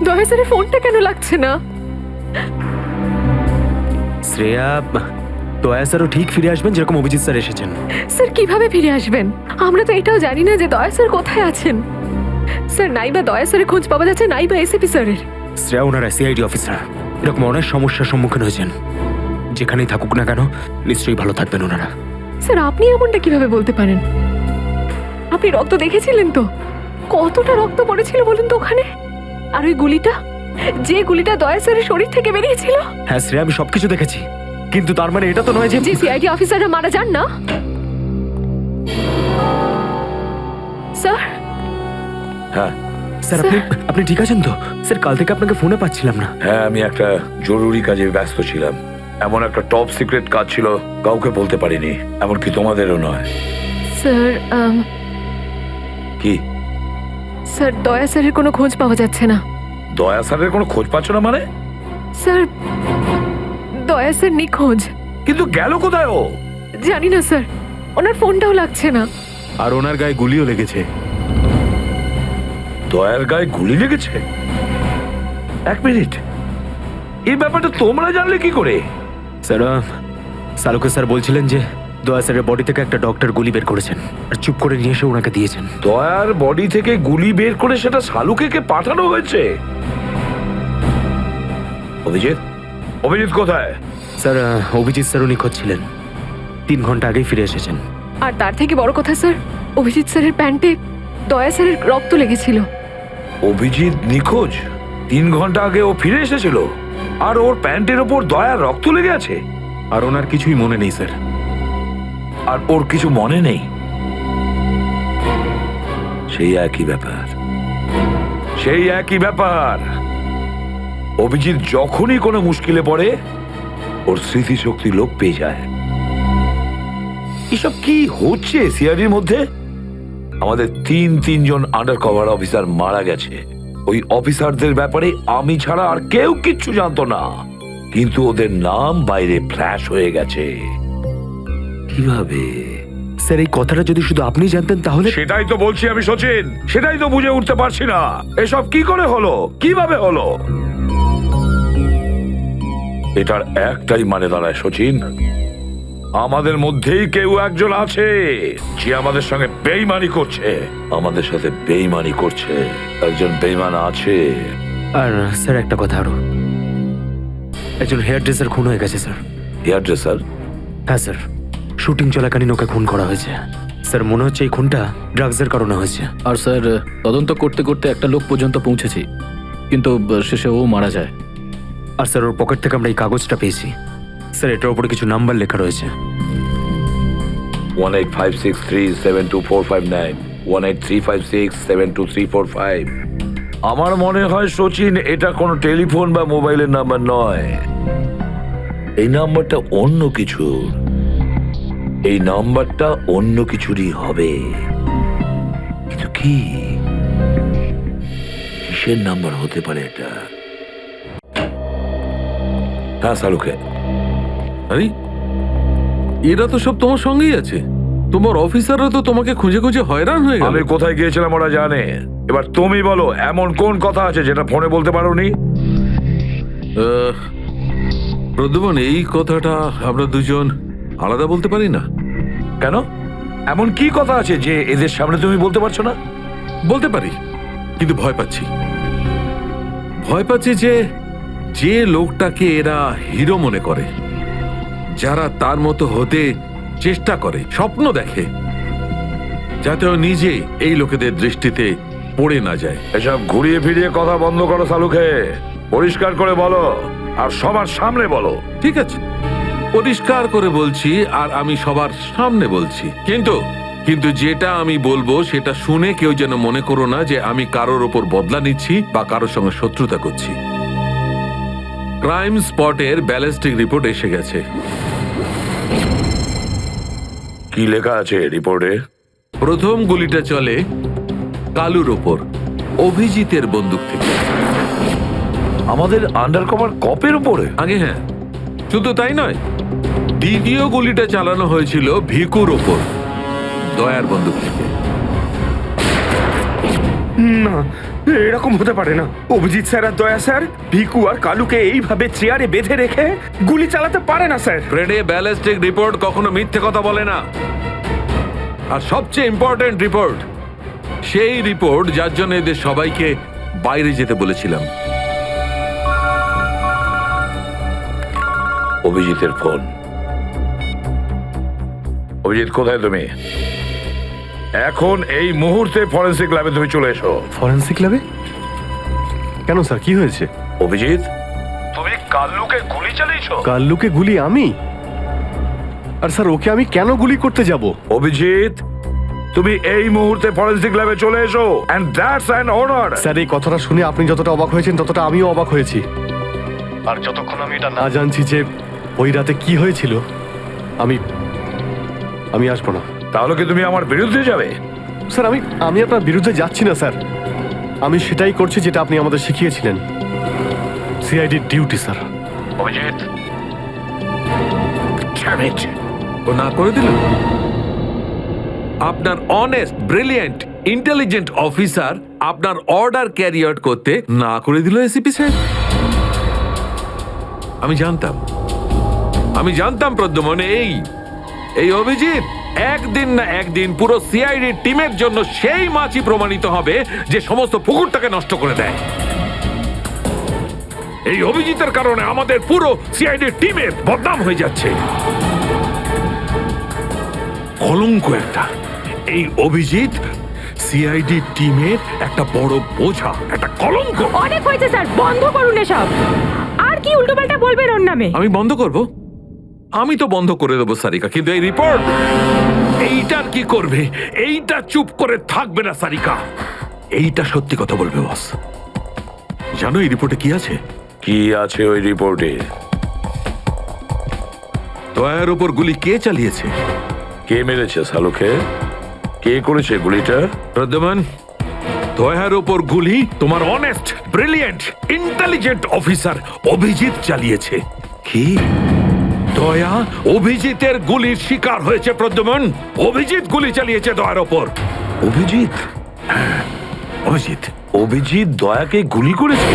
দয়া স্যারের ফোনটা কেন লাগছে না? শ্রেয়া, দয়া স্যারও ঠিক ফিরে আসবেন যেরকম অভিজিৎ স্যার এসেছেন। স্যার কিভাবে ফিরে আসবেন? আমরা তো এটাও জানি না যে দয়া স্যার কোথায় আছেন। স্যার নাইবা দয়া স্যারের খোঁজ পাওয়া যাচ্ছে, নাইবা এসিপি স্যারের। শ্রেয়া ওনারা সিআইডি অফিসার, এরকম অনেক সমস্যার সম্মুখীন হয়েছেন। যেখানেই থাকুক না কেন নিশ্চয়ই ভালো থাকবেন ওনারা। স্যার আপনি এমনটা কিভাবে বলতে পারেন? আপনি রক্ত দেখেছিলেন তো? কতটা রক্ত পড়েছিল বলুন তো ওখানে? আর ওই গুলিটা, যে গুলিটা দয়া স্যারের শরীর থেকে বেরিয়েছিল। হ্যাঁ শ্রেয়া, আমি সবকিছু দেখেছি, কিন্তু তার মানে এটা তো নয় যে সিআইডি অফিসাররা মারা যান না। স্যার হ্যাঁ স্যার, আপনি ঠিক আছেন তো? স্যার কাল থেকে আপনাকে ফোনে পাচ্ছিলাম না। হ্যাঁ, আমি একটা জরুরি কাজে ব্যস্ত ছিলাম। এমন একটা টপ সিক্রেট কাজ ছিল, কাউকে বলতে পারিনি, এমনকি তোমাদেরও নয়। স্যার কি স্যার, দয়া স্যারের কোনো খোঁজ পাওয়া যাচ্ছে না। দয়া স্যারের কোনো খোঁজ পাচ্ছ না মানে? স্যার দয়া স্যার নিখোঁজ। কিন্তু গেল কোথায় ও? জানি না স্যার, ওনার ফোনটাও লাগছে না। আর ওনার গায়ে গুলিও লেগেছে। দয়ার গায়ে গুলি লেগেছে? এক মিনিট, এই ব্যাপারটা তোমরা জানলে কি করে? স্যার, সালুকে স্যার বলছিলেন যে দয়া স্যারের বডি থেকে একটা ডক্টর গুলি বের করেছেন আর চুপ করে নিয়ে এসে ওনাকে দিয়েছেন। দয়ার বডি থেকে গুলি বের করে সেটা শালুকে পাঠানো হয়েছে? অভিজিৎ, অভিজিৎ কোথায়? স্যার অভিজিৎ স্যারও নিখোঁজ ছিলেন, 3 ঘন্টা আগেই ফিরে এসেছেন। আর তার থেকে বড় কথা স্যার, অভিজিৎ স্যারের প্যান্টে দয়া স্যারের রক্ত লেগেছিল। অভিজিৎ নিখোঁজ? 3 ঘন্টা আগে ও ফিরে এসেছিল, আর ওর প্যান্টের ওপর দয়ার রক্ত লেগে আছে। আর ওনার কিছুই মনে নেই স্যার। আর ওর কিছু মনে নেই? সেই একই ব্যাপার, সেই একই ব্যাপার। অভিজিৎ যখনই কোনো মুশকিলে পড়ে ওর স্মৃতিশক্তি লোপ পেয়ে যায়। এসব কি হচ্ছে সিআইডির মধ্যে? আমাদের তিনজন আন্ডার কভার অফিসার মারা গেছে। ওই অফিসারদের ব্যাপারে আমি ছাড়া আর কেউ কিচ্ছু জানতো না, কিন্তু ওদের নাম বাইরে ফ্ল্যাশ হয়ে গেছে। কিভাবে? স্যার এই কথাটা যদি শুধু আপনি জানতেন তাহলে। সেটাই তো বলছি আমি সচিন, সেটাই তো বুঝে উঠতে পারছি না এসব কি করে হলো, কিভাবে হলো। এটার একটাই মানে দাঁড়ায় সচিন, আমাদের মধ্যেই কেউ একজন আছে যে আমাদের সঙ্গে বেইমানি করছে, আমাদের সাথে বেইমানি করছে। একজন বেইমান আছে। আর স্যার একটা কথা আরো, একজন হেয়ার ড্রেসার খুন হয়ে গেছে স্যার। Hair dresser? হ্যাঁ স্যার, শুটিং চলাকালীন ওকে খুন করা হয়েছে। স্যার মনে হচ্ছে এই খুনটা ড্রাগসের কারণে হয়েছে। আর স্যার তদন্ত করতে করতে একটা লোক পর্যন্ত পৌঁছেছি, কিন্তু শেষে ও মারা যায়। আর স্যার ওর পকেট থেকে আমরা এই কাগজটা পেয়েছি। স্যার এটার উপরে কিছু নাম্বার লেখা রয়েছে। 185637245 183567235। আমার মনে হয় সচিন এটা কোনো টেলিফোন বা মোবাইলের নাম্বার নয়, এই নাম্বারটা অন্য কিছু। এই নাম্বারটা অন্য কিছুরই হবে, কিন্তু কি, কিসের নাম্বার হতে পারে এটা? হ্যাঁ সালুকে। আরে এরা তো সব তোমার সঙ্গেই আছে, তোমার অফিসাররা তো তোমাকে খুঁজে খুঁজে হয়রান হয়ে গেল। আমি কোথায় গিয়েছিলাম ওরা জানে। এবার তুমি বলো, এমন কোন কথা আছে যেটা ফোনে বলতে পারোনি? প্রদ্যুমন, এই কথাটা আমরা দুজন আলাদা বলতে পারি না। কেন? এমন কি কথা আছে যে এদের সামনে তুমি বলতে পারছো না? বলতে পারি, কিন্তু ভয় পাচ্ছি। ভয় পাচ্ছি যে যে লোকটাকে এরা হিরো মনে করে, যারা তার মতো হতে চেষ্টা করে, স্বপ্ন দেখে, যাতে ও নিজে এই লোকেদের দৃষ্টিতে পড়ে না যায়। এসব ঘুরিয়ে ফিরিয়ে কথা বন্ধ করো সালুকে, পরিষ্কার করে বলো, আর সবার সামনে বলো। ঠিক আছে, পরিষ্কার করে বলছি, আর আমি সবার সামনে বলছি, কিন্তু যেটা আমি বলবো সেটা শুনে কেউ যেন মনে করো না যে আমি কারোর ওপর বদলা নিচ্ছি বা কারোর সঙ্গে শত্রুতা করছি। ক্রাইম স্পটের ব্যালিস্টিক রিপোর্ট এসে গেছে। কি লেখা আছে রিপোর্টে? প্রথম গুলিটা চলে কালুর ওপর, অভিজিতের বন্দুক থেকে। আমাদের আন্ডার কভার কপের উপরে? আগে হ্যাঁ, শুধু তাই নয়, দ্বিতীয় গুলিটা চালানো হয়েছিল ভিকুর ওপর, দয়ার বন্দুক থেকে। না, এরকম হতে পারে না। অভিজিৎ স্যার আর দয়া স্যার ভিকু আর কালুকে এইভাবে চেয়ারে বেঁধে রেখে গুলি চালাতে পারে না স্যার। ফ্রেডে ব্যালিস্টিক রিপোর্ট কখনো মিথ্যে কথা বলে না। আর সবচেয়ে ইম্পর্টেন্ট রিপোর্ট, সেই রিপোর্ট যার জন্য এদের সবাইকে বাইরে যেতে বলেছিলাম। অভিজিতের ফোন। অভিজিৎ, কোথায় তুমি? এখন এই মুহূর্তে ফরেন্সিক ল্যাবে তুমি চলে এসো। ফরেন্সিক ল্যাবে? কেন স্যার, কি হয়েছে? অভিজিৎ, তুমি কাল্লুকে গুলি চালিয়েছো? কাল্লুকে গুলি আমি? আর স্যার, ওকে আমি কেন গুলি করতে যাব? অভিজিৎ, তুমি এই মুহূর্তে ফরেন্সিক ল্যাবে চলে এসো, and that's an order. Sir, এই কথাটা শুনে আপনি যতটা অবাক হয়েছেন ততটা আমিও অবাক হয়েছি। আর যতক্ষণ আমি এটা না জানছি যে ওই রাতে কি হয়েছিল, আমি আসবো না। তাহলে কি তুমি আমার বিরুদ্ধে যাবে? স্যার, আমি আপনার বিরুদ্ধে যাচ্ছি না স্যার। আমি সেটাই করছি যেটা আপনি আমাদের শিখিয়েছিলেন, সিআইডির ডিউটি স্যার। অভিজিৎ, ও না করে দিল। আপনার অনেস্ট, ব্রিলিয়েন্ট, ইন্টেলিজেন্ট অফিসার আপনার অর্ডার ক্যারি আউট করতে না করে দিল এসিপি সাহেব। আমি জানতাম প্রদ্যুমন, এই অভিজিৎ একদিন না একদিন পুরো সিআইডি টিমের জন্য সেই মাছি প্রমাণিত হবে যে সমস্ত পুকুরটাকে নষ্ট করে দেয়। এই অভিজিতের কারণে আমাদের পুরো সিআইডি টিমের বদনাম হয়ে যাচ্ছে। কলঙ্ক একটা। এই অভিজিৎ সিআইডি টিমের একটা বড় বোঝা, একটা কলঙ্ক। অনেক হয়েছে স্যার, বন্ধ করুন এসব। আর কি উল্টোপাল্টা বলবেন ওর নামে? আমি বন্ধ করব? আমি তো বন্ধ করে দেবো সারিকা, কিন্তু এই রিপোর্ট, এইটার কি করবে? এইটা চুপ করে থাকবে না সারিকা। এইটা সত্যি কথা বলবে বস। জানো এই রিপোর্টে কি আছে? কি আছে ওই রিপোর্টে? দয়ার উপর গুলি কে চালিয়েছে? কে মেরেছে সালুকে? কে করেছে গুলিটা? প্রদ্যুমন, দয়ার উপর গুলি তোমার honest, brilliant, intelligent officer Abhijit চালিয়েছে। কি? দয়া অভিজিতের গুলির শিকার হয়েছে প্রদ্যুমন। অভিজিৎ গুলি চালিয়েছে দয়ার ওপর। অভিজিৎ? অভিজিৎ অভিজিৎ দয়াকে গুলি করেছে?